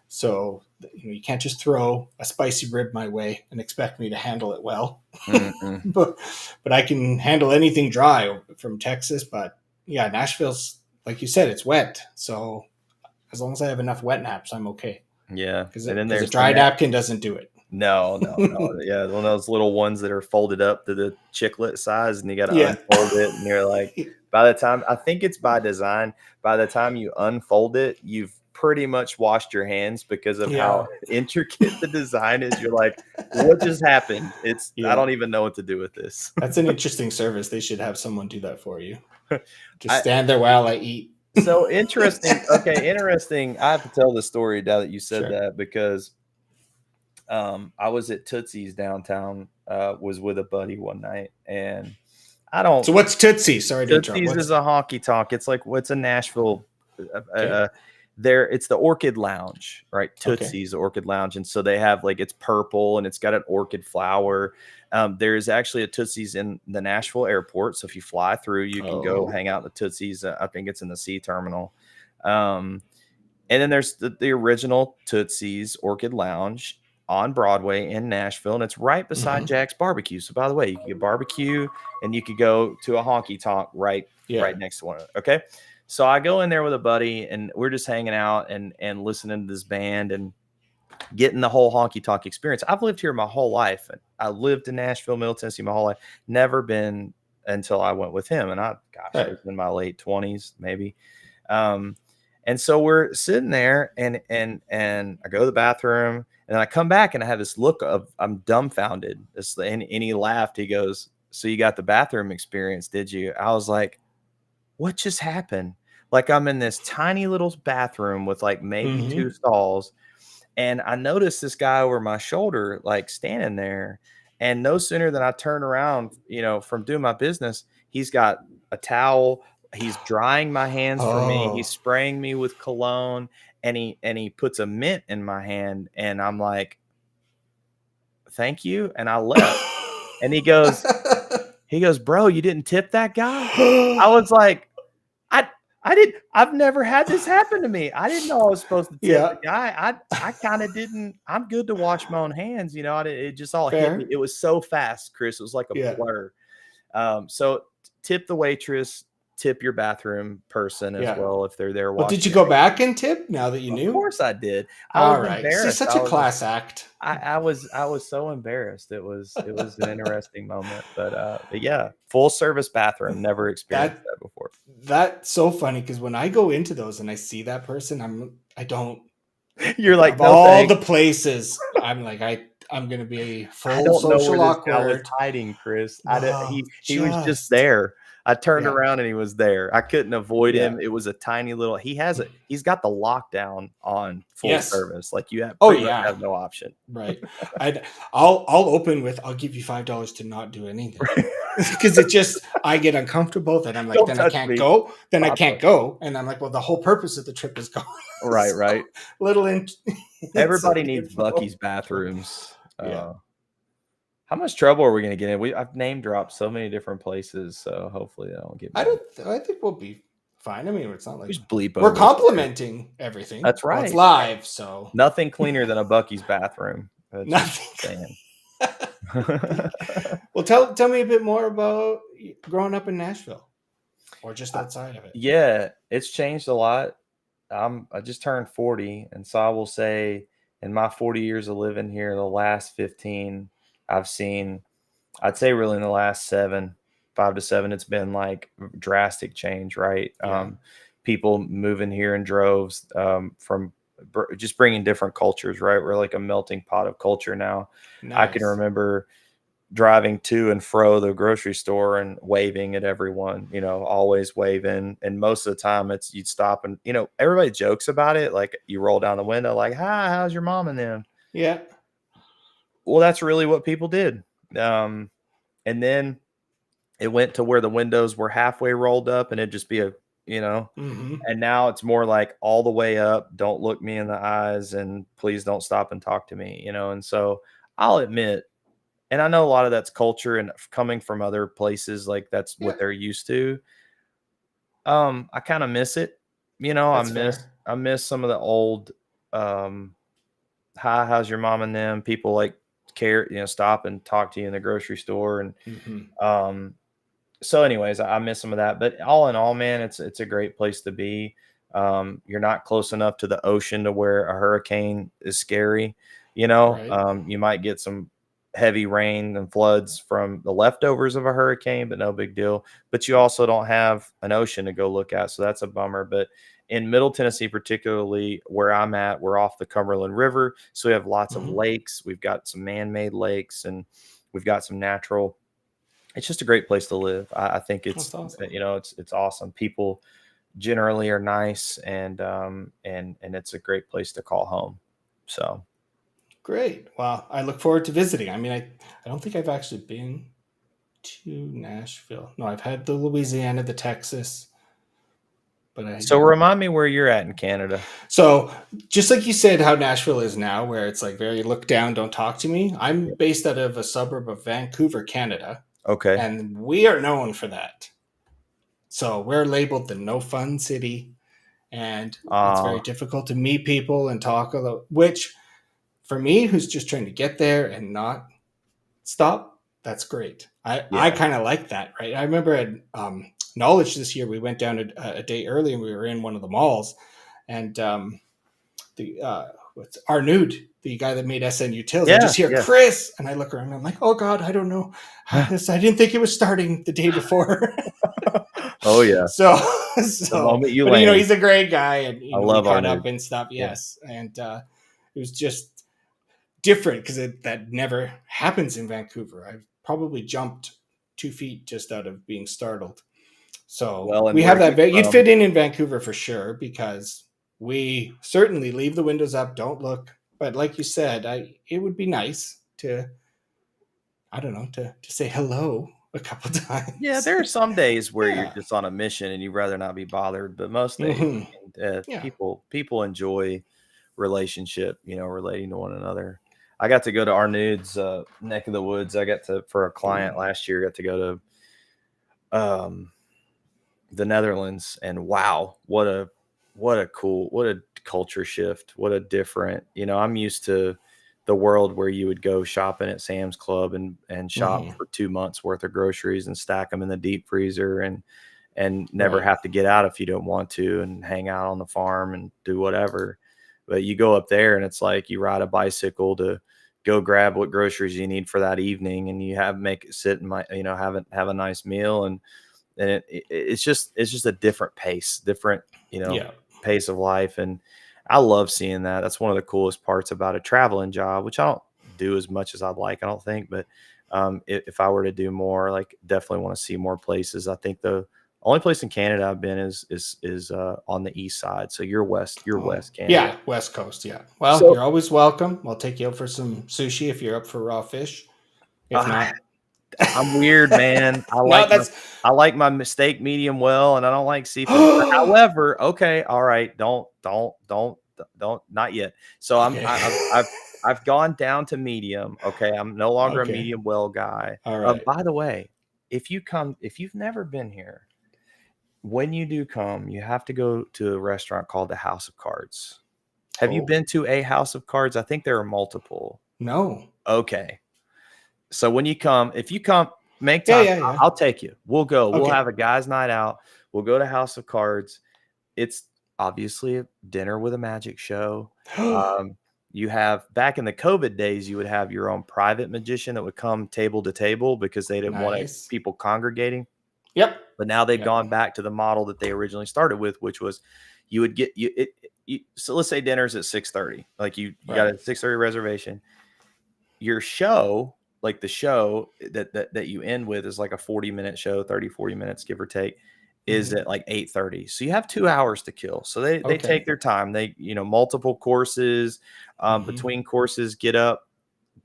So you can't just throw a spicy rib my way and expect me to handle it well. Mm-mm. but I can handle anything dry from Texas. But yeah, Nashville's, like you said, it's wet. So as long as I have enough wet naps, I'm okay. Yeah, Because and then a there's dry napkin doesn't do it. no, no, no. Yeah, one of those little ones that are folded up to the chiclet size, and you got to Yeah. unfold it, and you're like, by the time I think it's by design, by the time you unfold it, you've pretty much washed your hands because of how Yeah. intricate the design is. You're like, what just happened? I Yeah. don't even know what to do with this. That's an interesting service. They should have someone do that for you. Just I stand there while I eat. so interesting. Okay, interesting. I have to tell the story now that you said Sure. that because I was at Tootsie's downtown, was with a buddy one night, and I don't. So what's Tootsie? Sorry to interrupt. Tootsie's is What's a honky tonk. It's like what's a Nashville. okay? There, it's the Orchid Lounge, right? Okay. Tootsie's Orchid Lounge, and so they have like it's purple and it's got an orchid flower. There's actually a Tootsie's in the Nashville airport, so if you fly through, you can go Oh. hang out at the Tootsie's. I think it's in the C terminal. Um, and then there's the original Tootsie's Orchid Lounge on Broadway in Nashville, and it's right beside Mm-hmm. Jack's Barbecue. So by the way, you can get barbecue and you could go to a honky tonk Yeah. right next to one. Okay. So I go in there with a buddy and we're just hanging out and listening to this band and getting the whole honky tonk experience. I've lived here my whole life. I lived in Nashville, Middle Tennessee my whole life. Never been until I went with him. And I Right. was in my late 20s, maybe. Um, and so we're sitting there and I go to the bathroom and then I come back and I have this look of I'm dumbfounded. And he laughed. He goes, "So you got the bathroom experience, did you?" I was like, "What just happened?" Like I'm in this tiny little bathroom with like maybe two Mm-hmm. stalls. And I noticed this guy over my shoulder, like standing there. And no sooner than I turn around, from doing my business, he's got a towel. He's drying my hands for me. He's Oh. spraying me with cologne, and he puts a mint in my hand. And I'm like, "Thank you." And I left. And He goes, bro, you didn't tip that guy? I was like, I've never had this happen to me. I didn't know I was supposed to tip the guy. I kind of didn't. I'm good to wash my own hands. It just all hit me. Fair. It was so fast, Chris. It was like a Yeah. blur. So tip the waitress, tip your bathroom person as well if they're there Well, washing. did you go back and tip now that you knew? Of course I did. I All was right. embarrassed. See, such a class act. I was so embarrassed. It was an interesting moment, but yeah, full service bathroom. Never experienced that before. That's so funny because when I go into those and I see that person, I don't. You're like, of no all thanks. the places, I'm like, I'm gonna be a full I don't know social where this awkward. guy was hiding, Chris. No, he was just there. I turned Yeah. around and he was there. I couldn't avoid Yeah. him. It was a tiny little. He's got the lockdown on full Yes. service. Like you have. Oh Much yeah. have no option. Right. I'll open with, I'll give you $5 to not do anything because it just, I get uncomfortable. Then I'm like, Don't then I touch can't me, go. Then I Papa. can't go. And I'm like, well, the whole purpose of the trip is gone. Right. So, Right. Everybody needs Buc-ee's bathrooms. Yeah. How much trouble are we going to get in? I've name dropped so many different places, so hopefully they don't get mad. I think we'll be fine. I mean, it's not like just bleep we're over complimenting everything. That's right. Well, it's live, so nothing cleaner than a Buc-ee's bathroom. That's nothing. Well, tell me a bit more about growing up in Nashville, or just outside of it. Yeah, it's changed a lot. I just turned 40, and so I will say, in my 40 years of living here, the last 15, I've seen, I'd say really in the last 5 to 7, it's been like drastic change, right? Yeah. People moving here in droves from just bringing different cultures, right? We're like a melting pot of culture now. Nice. I can remember driving to and fro the grocery store and waving at everyone, always waving. And most of the time you'd stop and, everybody jokes about it. Like you roll down the window, like, hi, how's your mom and them? Yeah. Well, that's really what people did. And then it went to where the windows were halfway rolled up and it'd just be and now it's more like all the way up. Don't look me in the eyes and please don't stop and talk to me, And so I'll admit, and I know a lot of that's culture and coming from other places, like that's what they're used to. I kind of miss it. I miss some of the old, hi, how's your mom and them? People like care, stop and talk to you in the grocery store. And, so anyways, I miss some of that, but all in all, man, it's a great place to be. You're not close enough to the ocean to where a hurricane is scary. Right. You might get some heavy rain and floods from the leftovers of a hurricane, but no big deal. But you also don't have an ocean to go look at. So that's a bummer. But in Middle Tennessee, particularly where I'm at, we're off the Cumberland River. So we have lots of lakes. We've got some man-made lakes and we've got some natural. It's just a great place to live. I think it's, awesome. It's awesome. People generally are nice and it's a great place to call home. So. Great. Well, I look forward to visiting. I mean, I don't think I've actually been to Nashville. No, I've had the Louisiana, the Texas. But remind me where you're at in Canada. So just like you said, how Nashville is now, where it's like very look down, don't talk to me. I'm based out of a suburb of Vancouver, Canada. Okay. And we are known for that. So we're labeled the no fun city. And it's very difficult to meet people and talk, which for me, who's just trying to get there and not stop, that's great. I kind of like that, right? I remember at Knowledge this year, we went down a day early and we were in one of the malls. And Arnud, the guy that made SN Utils, I just hear Chris, and I look around and I'm like, oh God, I don't know. I didn't think it was starting the day before. Oh yeah. So he's a great guy, and I love we caught up and stuff. Yes, and it was just different because that never happens in Vancouver. I've probably jumped 2 feet just out of being startled. So we have that. You'd fit in Vancouver for sure because we certainly leave the windows up, don't look. But like you said, it would be nice to, I don't know, to say hello a couple times. Yeah, there are some days where you're just on a mission and you'd rather not be bothered, but most days people enjoy relationship, relating to one another. I got to go to Arnud's neck of the woods. I got to, for a client last year, got to go to um, the Netherlands, and wow, what a culture shift. What a different, I'm used to the world where you would go shopping at Sam's Club and shop Hmm. for 2 months worth of groceries and stack them in the deep freezer and never Right. have to get out if you don't want to and hang out on the farm and do whatever. But you go up there and it's like you ride a bicycle to go grab what groceries you need for that evening, and you make it sit and have a nice meal, and it's just a different pace, different, Yeah. pace of life. And I love seeing that. That's one of the coolest parts about a traveling job, which I don't do as much as I'd like, I don't think. But if I were to do more, like, definitely want to see more places. I think the only place in Canada I've been is on the east side. So you're Oh, West Canada. yeah. West Coast. Yeah. Well, So you're always welcome. I'll take you out for some sushi if you're up for raw fish. If uh, not, I'm weird, man. I no, like my that's I like my steak medium well, and I don't like seafood. However, okay, all right, don't, not yet. So okay. I've gone down to medium. Okay, I'm no longer a Okay. medium well guy. All right. By the way, if you've never been here, when you do come, you have to go to a restaurant called the House of Cards. Have you Oh, been to a House of Cards? I think there are multiple. no. Okay. So when you come, if you come, make Yeah, time. yeah, yeah. I'll take you. We'll go. We'll Okay. have a guys' night out. We'll go to House of Cards. It's obviously a dinner with a magic show. Um, you have, back in the COVID days, you would have your own private magician that would come table to table because they didn't want Nice. people congregating. Yep. But now they've Yep. gone back to the model that they originally started with, which was you would get so let's say dinner's at 6:30. Like you got Right. a 6:30 reservation. Your show, like the show that you end with, is like a 40-minute show, 30-40 minutes, give or take, is Hmm. at like 8:30. So you have 2 hours to kill. So they take Okay. their time. They, multiple courses, Hmm. between courses, get up,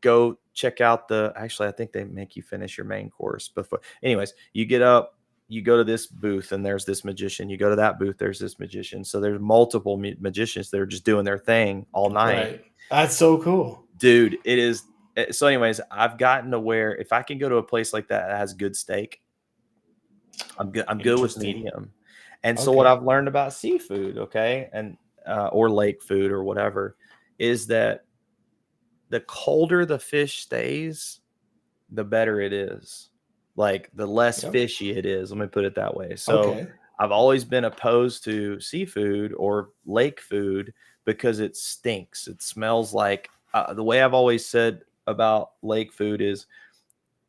go check out actually, I think they make you finish your main course before. Anyways, you get up, you go to this booth and there's this magician. You go to that booth, there's this magician. So there's multiple magicians that are just doing their thing all night. Right. That's so cool. Dude, it is. So anyways, I've gotten to where if I can go to a place like that has good steak, I'm good with Interesting. medium. And so what Okay. I've learned about seafood, okay, and or lake food or whatever, is that the colder the fish stays, the better it is. Like, the less Yep. fishy it is. Let me put it that way. So Okay. I've always been opposed to seafood or lake food because it stinks. It smells like, the way I've always said about lake food is,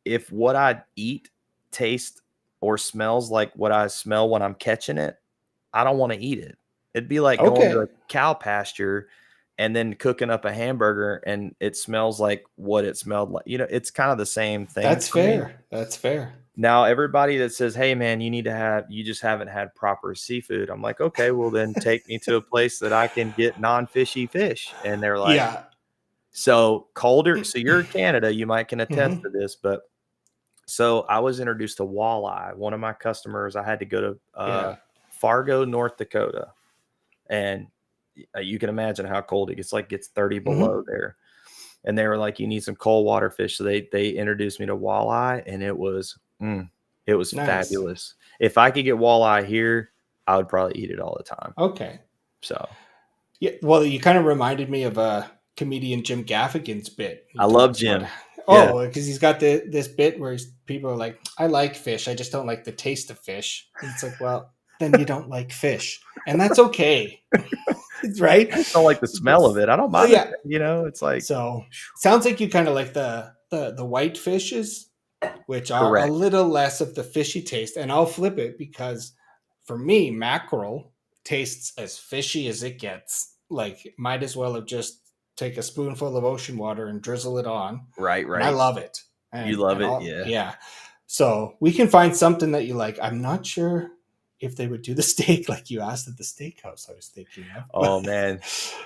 if what I eat tastes or smells like what I smell when I'm catching it, I don't want to eat it. It'd be like going to a Okay. cow pasture and then cooking up a hamburger and it smells like what it smelled like. It's kind of the same thing That's for me. fair. That's fair. Now, everybody that says, "Hey man, you just haven't had proper seafood." I'm like, "Okay, well then take me to a place that I can get non-fishy fish." And they're like, Yeah. "So colder, so you're in Canada, you might can attest Hmm. to this, but so I was introduced to walleye. One of my customers, I had to go to Yeah. Fargo, North Dakota, and you can imagine how cold it gets. Like, gets 30 Hmm. below there. And they were like, "You need some cold water fish." So they introduced me to walleye, and it was Nice. fabulous. If I could get walleye here, I would probably eat it all the time. Okay. So Yeah. Well, you kind of reminded me of a comedian Jim Gaffigan's bit. He I love talks about Jim. Yeah. because he's got this bit where people are like, "I like fish. I just don't like the taste of fish." And it's like, well, then you don't like fish, and that's okay, right? I just don't like the smell of it. I don't mind it. Yeah. It's like, So sounds like you kind of like the white fishes, which are a correct. little less of the fishy taste. And I'll flip it because for me, mackerel tastes as fishy as it gets. Like, might as well have just take a spoonful of ocean water and drizzle it on. Right, And I right. love it. You And love and it. all Yeah. yeah. So we can find something that you like. I'm not sure if they would do the steak like you asked at the steakhouse. I was thinking of. Oh man.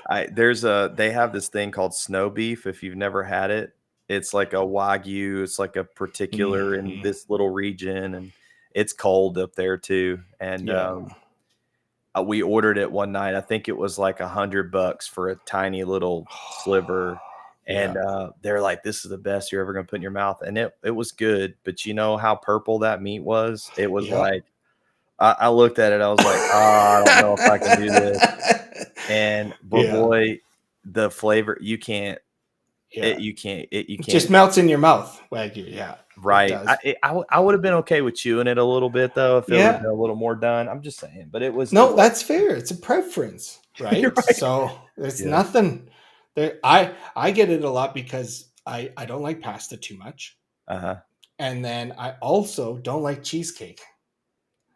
They have this thing called snow beef. If you've never had it, it's like a wagyu. It's like a particular in Mhm. this little region, and it's cold up there too. And Yeah. we ordered it one night. I think it was like $100 for a tiny little sliver, and Yeah. they're like, "This is the best you're ever gonna put in your mouth," and it was good. But you know how purple that meat was? It was Yep. like I looked at it, I was like, I don't know if I can do this. And but Yeah. boy, the flavor you can't Yeah. you It just can't melts in your mouth, Wagyu. Yeah, it right. does. I would have been okay with chewing it a little bit though if it would have Yeah. been a little more done. I'm just saying, but it No, was that's fair. It's a preference, you're right? right. So there's Yeah. nothing there. I get it a lot because I don't like pasta too much, Uh-huh. and then I also don't like cheesecake.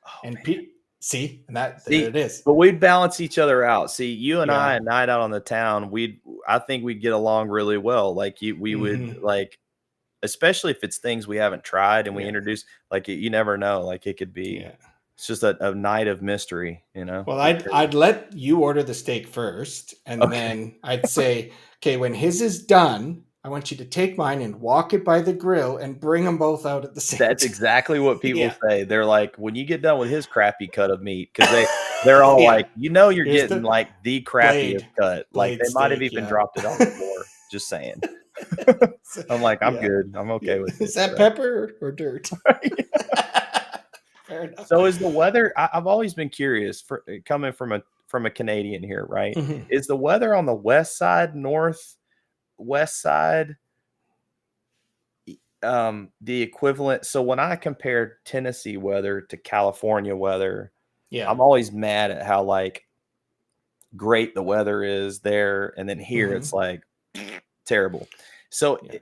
Oh And man. see, and that there See, it is. but we'd balance each other out. See, you and I, Yeah. a night out on the town, I think we'd get along really well. Like we would Hmm. like, especially if it's things we haven't tried and we Yeah. introduce, like you never know. Like it could be, Yeah. it's just a night of mystery, you know? Well, Be I'd crazy. let you order the steak first, and Okay. then I'd say, okay, when his is done, I want you to take mine and walk it by the grill and bring them both out at the same That's time. exactly what people Yeah. say. They're like, when you get done with his crappy cut of meat, because they're all Yeah. like, you're Here's getting the like the crappiest blade, cut. Like blade they might have steak. even Yeah. dropped it on the floor. Just saying. So, I'm like, I'm yeah. good. I'm Yeah. okay with Is it. that pepper or dirt? Fair enough. So is the weather? I've always been curious for coming from a Canadian here, right? Mhm. Is the weather on the west side, north, west side, the equivalent? So when I compare Tennessee weather to California weather, Yeah. I'm always mad at how like great the weather is there, and then here it's Mhm. like terrible. So, Yeah.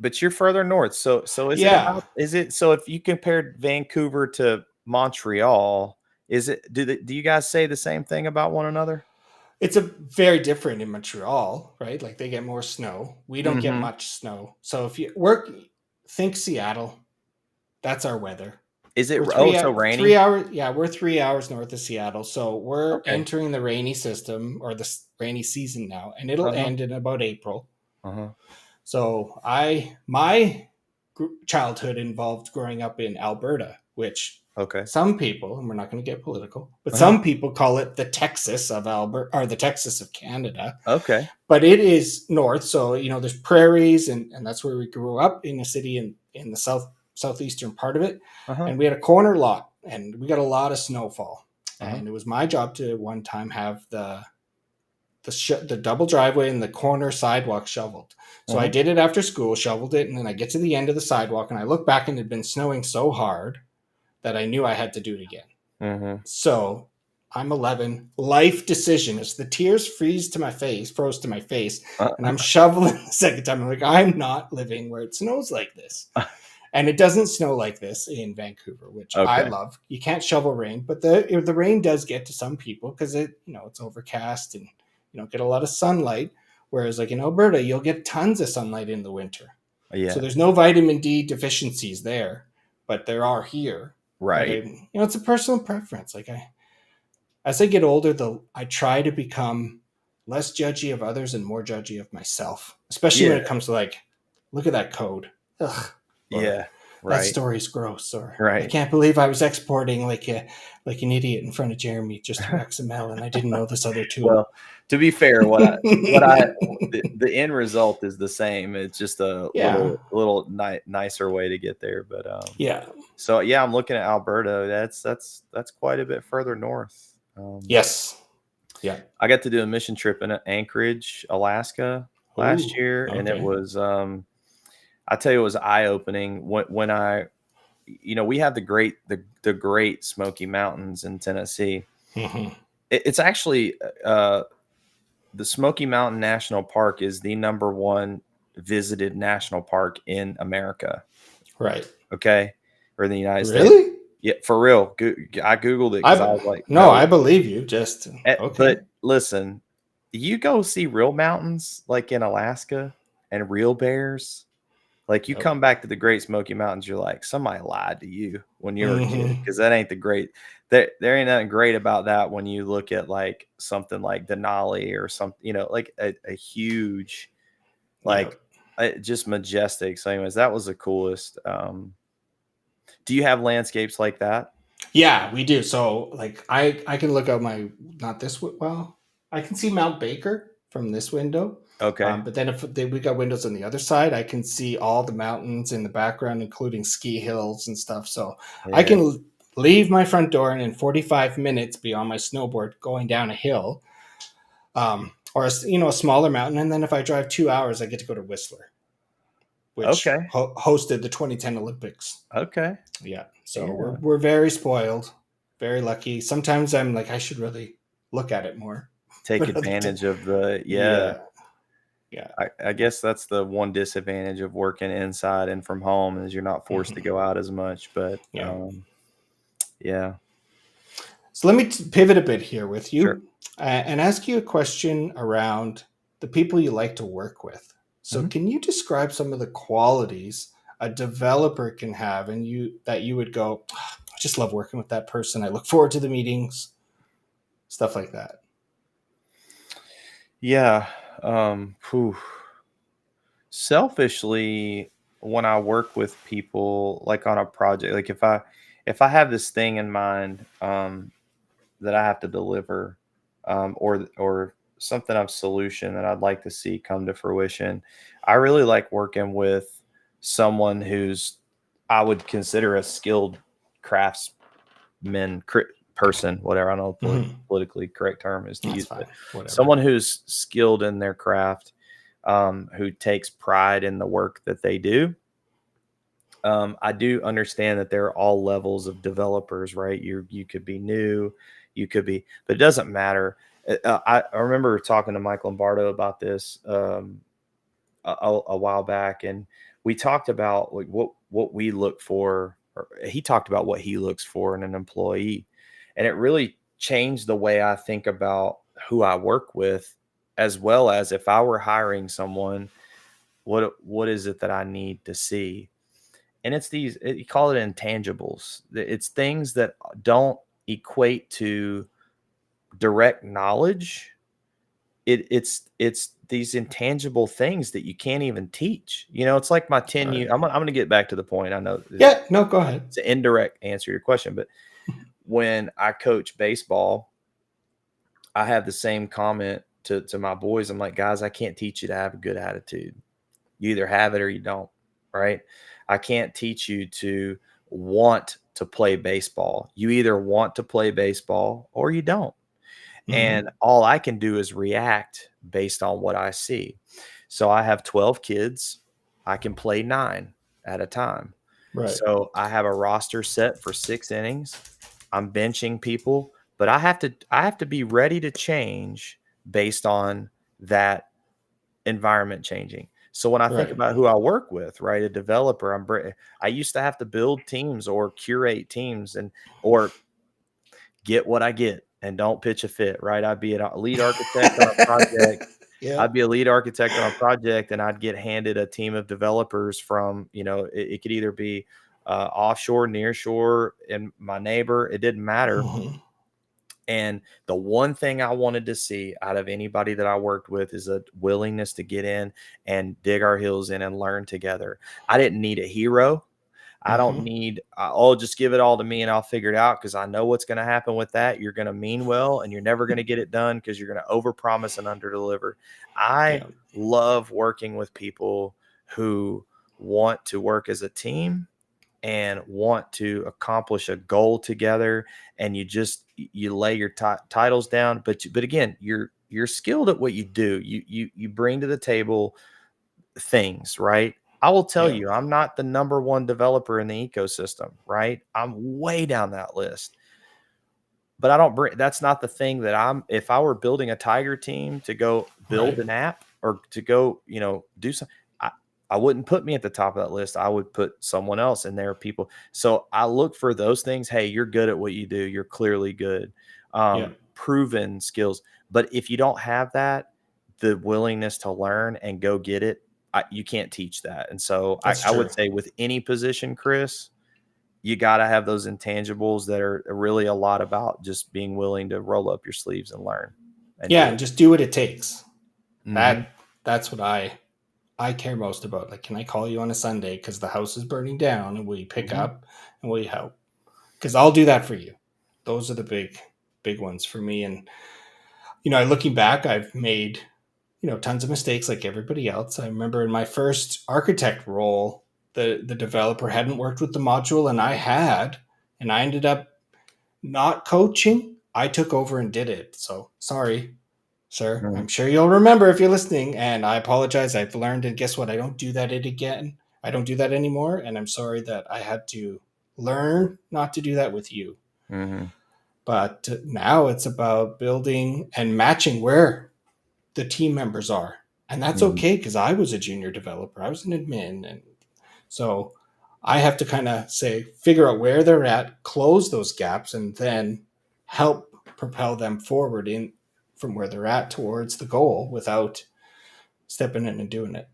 but you're further north. So is it Yeah. about? Is it so? If you compared Vancouver to Montreal, is it? Do you guys say the same thing about one another? It's a very different in Montreal, right? Like they get more snow. We don't get Mm-hmm. much snow. So if you work, think Seattle. That's our weather. Is it? We're Oh, so rainy? 3 hours. Yeah, we're 3 hours north of Seattle. So we're Okay. entering the rainy system or the rainy season now, and it'll Uh huh. end in about April. Uh huh. So my childhood involved growing up in Alberta, which Okay. some people, and we're not going to get political, but Uh huh. some people call it the Texas of Alberta or the Texas of Canada. Okay. But it is north, so there's prairies, and that's where we grew up in a city in the southeastern part of it. Uh huh. And we had a corner lot, and we got a lot of snowfall. Uh huh. And it was my job to one time have the double driveway and the corner sidewalk shoveled. Uh So I huh. did it after school, shoveled it, and then I get to the end of the sidewalk and I look back and it had been snowing so hard that I knew I had to do it again. Mm-hmm. So I'm 11. Life decision as the tears froze to my face, and I'm shoveling the second time. I'm like, I'm not living where it snows like this. And it doesn't snow like this in Vancouver, which I Okay. love. You can't shovel rain, but the rain does get to some people because it's overcast and you don't get a lot of sunlight. Whereas like in Alberta, you'll get tons of sunlight in the winter. So Yeah. there's no vitamin D deficiencies there, but there are here. But Right. it's a personal preference. Like as I get older, I try to become less judgy of others and more judgy of myself, especially when Yeah. it comes to like, look at that code. Ugh. Or Yeah. that Right. story's gross, or I Right. can't believe I was exporting like an idiot in front of Jeremy just through XML and I didn't know this other tool. Well, to be fair, the end result is the same. It's just a Yeah. little nicer way to get there. But Yeah. so yeah, I'm looking at Alberta. That's quite a bit further north. Yes. Yeah. I got to do a mission trip in Anchorage, Alaska last Oh, year, and it okay. was I tell you, it was eye opening when we have the great Smoky Mountains in Tennessee. Hmm. It's actually the Smoky Mountain National Park is the number one visited national park in America. Right. Okay, or in the United States. Really? Yeah, for real. I googled it because I was like, no, no. I believe you. Just okay. But listen, you go see real mountains like in Alaska and real bears. Like you Yep. come back to the Great Smoky Mountains, you're like, somebody lied to you when you were a kid Hmm. because that ain't the great. There ain't nothing great about that when you look at like something like Denali or something, like a huge, like Yep. just majestic. So, anyways, that was the coolest. Do you have landscapes like that? Yeah, we do. So like I can look out my not this well. I can see Mount Baker. from this window. Okay. But then we got windows on the other side, I can see all the mountains in the background, including ski hills and stuff. So I Yeah. can leave my front door and in 45 minutes be on my snowboard going down a hill, or a smaller mountain. And then if I drive 2 hours, I get to go to Whistler, which Okay. hosted the 2010 Olympics. Okay. Yeah, so Yeah. we're very spoiled, very lucky. Sometimes I'm like, I should really look at it more. Take But other advantage of the, yeah. yeah, yeah. I guess that's the one disadvantage of working inside and from home is you're not forced to Mhm. go out as much. But Yeah. yeah, So let me pivot a bit here with sure. you, and ask you a question around the people you like to work with. So Mhm. can you describe some of the qualities a developer can have, and you would go, "Ah, I just love working with that person. I look forward to the meetings, stuff like that." Yeah. Whew. Selfishly, when I work with people like on a project, like if I have this thing in mind that I have to deliver, or something of solution that I'd like to see come to fruition, I really like working with someone who's I would consider a skilled craftsman person, whatever. I don't know Mhm. politically correct term is to That's use, but fine. Whatever. someone who's skilled in their craft, who takes pride in the work that they do. I do understand that there are all levels of developers, right? You could be new, you could be, but it doesn't matter. I remember talking to Mike Lombardo about this a while back, and we talked about like what we look for. Or he talked about what he looks for in an employee, and it really changed the way I think about who I work with, as well as if I were hiring someone, what is it that I need to see? And it's these you call it intangibles. It's things that don't equate to direct knowledge. It's these intangible things that you can't even teach. It's like my 10 Right. year. I'm gonna get back to the point. I know Yeah. No. Go ahead. it's an indirect answer to your question, but when I coach baseball, I have the same comment to my boys. I'm like, guys, I can't teach you to have a good attitude. You either have it or you don't, right? I can't teach you to want to play baseball. You either want to play baseball or you don't. And Hmm. all I can do is react based on what I see. So I have 12 kids. I can play 9 at a time. Right. So I have a roster set for 6 innings. I'm benching people, but I have to be ready to change based on that environment changing. So when I think Right. about who I work with, right, a developer, I used to have to build teams or curate teams or get what I get and don't pitch a fit, right? I'd be a lead architect on a project. Yeah. I'd be a lead architect on a project and I'd get handed a team of developers from, it could either be offshore, near shore, and my neighbor, it didn't matter. Hmm. And the one thing I wanted to see out of anybody that I worked with is a willingness to get in and dig our heels in and learn together. I didn't need a hero. I don't Hmm. need, just give it all to me and I'll figure it out because I know what's going to happen with that. You're going to mean well and you're never going to get it done because you're going to overpromise and underdeliver. I Yeah. love working with people who want to work as a team and want to accomplish a goal together, and you lay your titles down, but again, you're skilled at what you do. You bring to the table things, right? I will tell Yeah. you, I'm not the number one developer in the ecosystem, right? I'm way down that list. But I don't bring that's not the thing that if I were building a Tiger team to go build Right. an app or to go, do something, I, I wouldn't put me at the top of that list. I would put someone else, and there are people. So I look for those things. Hey, you're good at what you do. You're clearly good. Yeah. Proven skills. But if you don't have that, the willingness to learn and go get it, you can't teach that. And so I, That's I would true. say with any position, Chris, you got to have those intangibles that are really a lot about just being willing to roll up your sleeves and learn and Yeah, do and it. just do what it takes. Hmm. That's what I care most about. Like, can I call you on a Sunday because the house is burning down, and will you pick Hmm. up and will you help? Because I'll do that for you. Those are the big ones for me. And looking back, I've made tons of mistakes like everybody else. I remember in my first architect role, the developer hadn't worked with the module, and I had, and I ended up not coaching. I took over and did it. So sorry, sir. Mhm. I'm sure you'll remember if you're listening, and I apologize. I've learned, and guess what? I don't do that again. I don't do that anymore, and I'm sorry that I had to learn not to do that with you. Mhm. But now it's about building and matching where the team members are. And that's Mhm. okay because I was a junior developer, I was an admin. And so I have to kind of say, figure out where they're at, close those gaps, and then help propel them forward in from where they're at towards the goal without stepping in and doing it.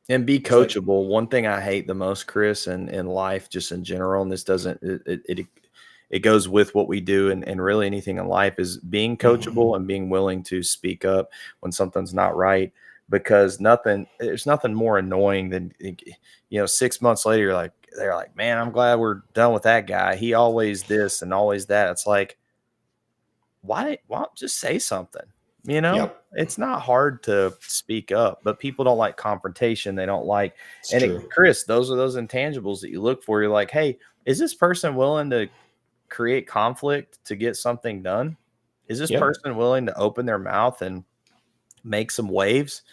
And be It's like, coachable. One thing I hate the most, Chris, and in life, just in general, and this doesn't it goes with what we do and really anything in life is being mhm. coachable and being willing to speak up when something's not right. Because there's nothing more annoying than 6 months later, they're like, man, I'm glad we're done with that guy. He always this and always that. It's like, why don't just say something? Yep, It's not hard to speak up, but people don't like confrontation. They don't like, it's true. Chris, those are those intangibles that you look for. You're like, hey, is this person willing to create conflict to get something done? Is this Yep. person willing to open their mouth and make some waves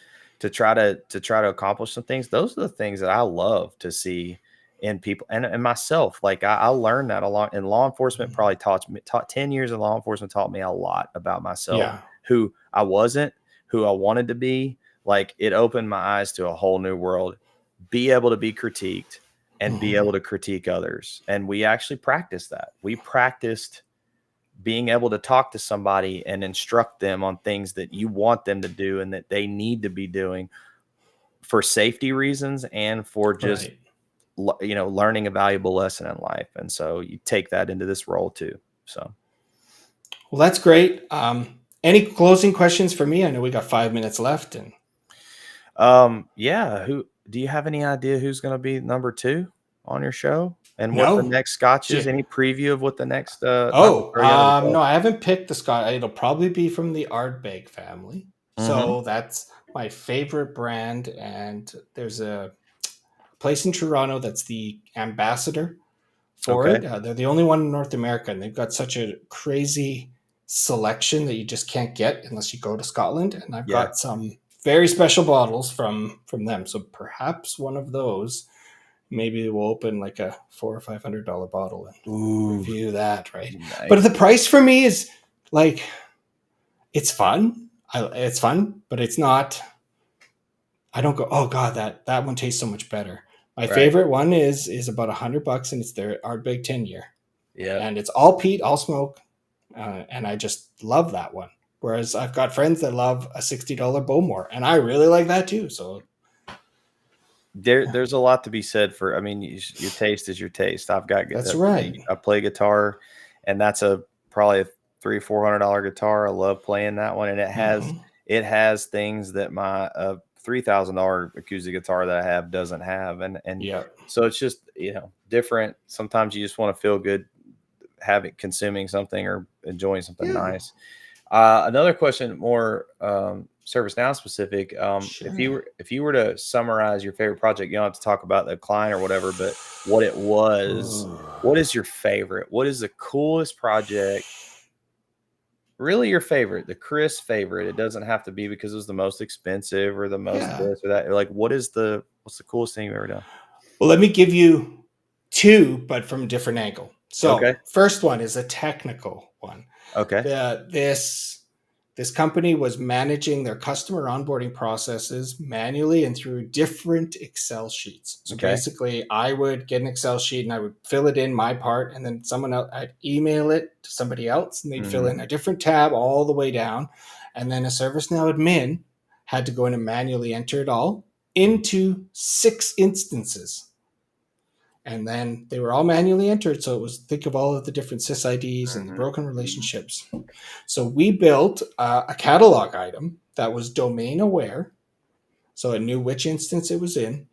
to try to accomplish some things? Those are the things that I love to see in people and myself. Like I learned that a lot in law enforcement, probably taught 10 years in law enforcement taught me a lot about myself, Yeah. who I wasn't, who I wanted to be. Like it opened my eyes to a whole new world. Be able to be critiqued and be Mhm. able to critique others. And we actually practiced that. We practiced being able to talk to somebody and instruct them on things that you want them to do and that they need to be doing for safety reasons and for just Right. learning a valuable lesson in life. And so you take that into this role too. So Well, that's great. Any closing questions for me? I know we got 5 minutes left, and yeah, who do you have any idea who's going to be number 2 on your show and what the no. next scotch is? J- Any preview of what the next not Oh, or you got no, I haven't picked the Scott. It'll probably be from the Ardbeg family. mm-hmm. So that's my favorite brand. And there's a place in Toronto that's the ambassador for Okay. it. They're the only one in North America, and they've got such a crazy selection that you just can't get unless you go to Scotland. And I've Yeah. got some very special bottles from them. So perhaps one of those. Maybe we'll open like a $400 or $500 bottle and Ooh, review that, right? But nice. the price for me is like it's fun. It's fun, but it's not. I don't go. Oh God, that one tastes so much better. My Right. favorite one is about $100, and it's their Ardbeg 10 year, Yeah. and it's all peat, all smoke, and I just love that one. Whereas I've got friends that love a $60 Bowmore, and I really like that too. So There's a lot to be said for. I mean, your taste is your taste. I've got that's right. I play guitar, and that's a probably a $300-400 guitar. I love playing that one, and Mm-hmm. it has things that my $3,000 acoustic guitar that I have doesn't have, and Yeah. so it's just different. Sometimes you just want to feel good having consuming something or enjoying something Yeah. nice. Another question, more ServiceNow specific. Sure. If you were to summarize your favorite project, you don't have to talk about the client or whatever, but what it was. Ooh. What is your favorite? What is the coolest project? Really, your favorite, the Chris favorite. It doesn't have to be because it was the most expensive or the most Yeah. this or that. Like, what's the coolest thing you've ever done? Well, let me give you two, but from a different angle. Okay. So, first one is a technical one. Okay. This company was managing their customer onboarding processes manually and through different Excel sheets. So Okay. basically, I would get an Excel sheet and I would fill it in my part, and then someone else I'd email it to somebody else, and they'd fill Hmm. in a different tab all the way down, and then a ServiceNow admin had to go in and manually enter it all into 6 instances, and then they were all manually entered. So it was think of all of the different sysids and the Hmm. broken relationships. So we built a catalog item that was domain aware, so it knew which instance it was in,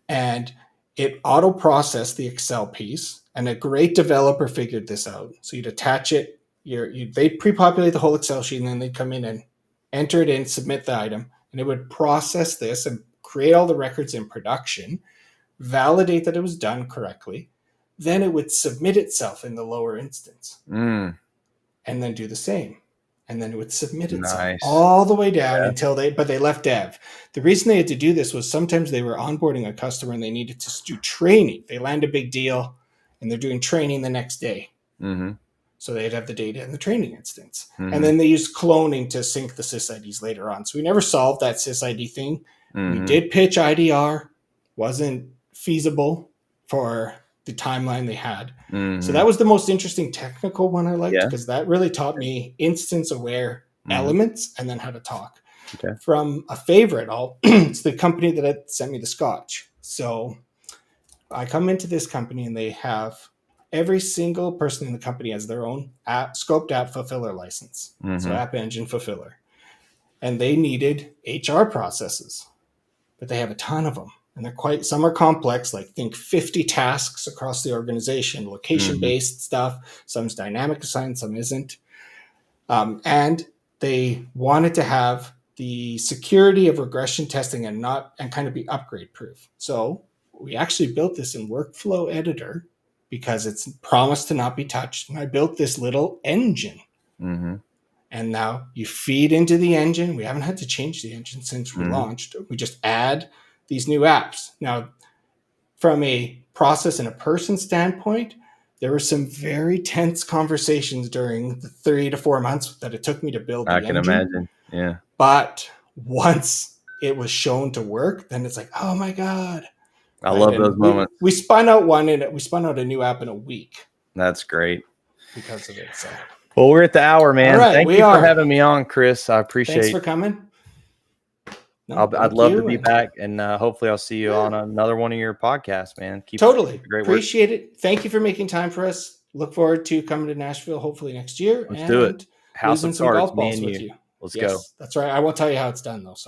and it auto processed the Excel piece. And a great developer figured this out. So you'd attach it, they pre-populate the whole Excel sheet, and then they'd come in and enter it in, submit the item, and it would process this and create all the records in production, validate that it was done correctly. Then it would submit itself in the lower instance and then do the same. And then it would submit itself all the way down until they left dev. The reason they had to do this was sometimes they were onboarding a customer and they needed to do training. They land a big deal and they're doing training the next day. So they'd have the data in the training instance. And then they used cloning to sync the sysids later on. So we never solved that sysid thing. We did pitch IDR, wasn't feasible for the timeline they had. So that was the most interesting technical one I liked, because that really taught me instance aware elements and then how to talk. From a favorite, it's the company that had sent me the Scotch. So I come into this company and they have every single person in the company has their own scoped app fulfiller license. So App Engine Fulfiller. And they needed HR processes, but they have a ton of them. And they're some are complex, like think 50 tasks across the organization, location-based stuff. Some's dynamic assigned, some isn't. And they wanted to have the security of regression testing and kind of be upgrade proof. So we actually built this in Workflow Editor because it's promised to not be touched. And I built this little engine. And now you feed into the engine. We haven't had to change the engine since we launched. We just add these new apps. Now, from a process and a person standpoint, there were some very tense conversations during the 3 to 4 months that it took me to build the engine. I can imagine, yeah. But once it was shown to work, then it's like, oh my God. I love those moments. We spun out a new app in a week. That's great. Because of it, so. Well, we're at the hour, man. All right, Thank you for having me on, Chris. I appreciate it. Thanks for coming. I'd love to be back, and hopefully I'll see you on another one of your podcasts, man. Keep totally great appreciate it. Thank you for making time for us. Look forward to coming to Nashville hopefully next year. Let's do it. House of Cards, golf balls with you. Let's go. That's right. I won't tell you how it's done though. So.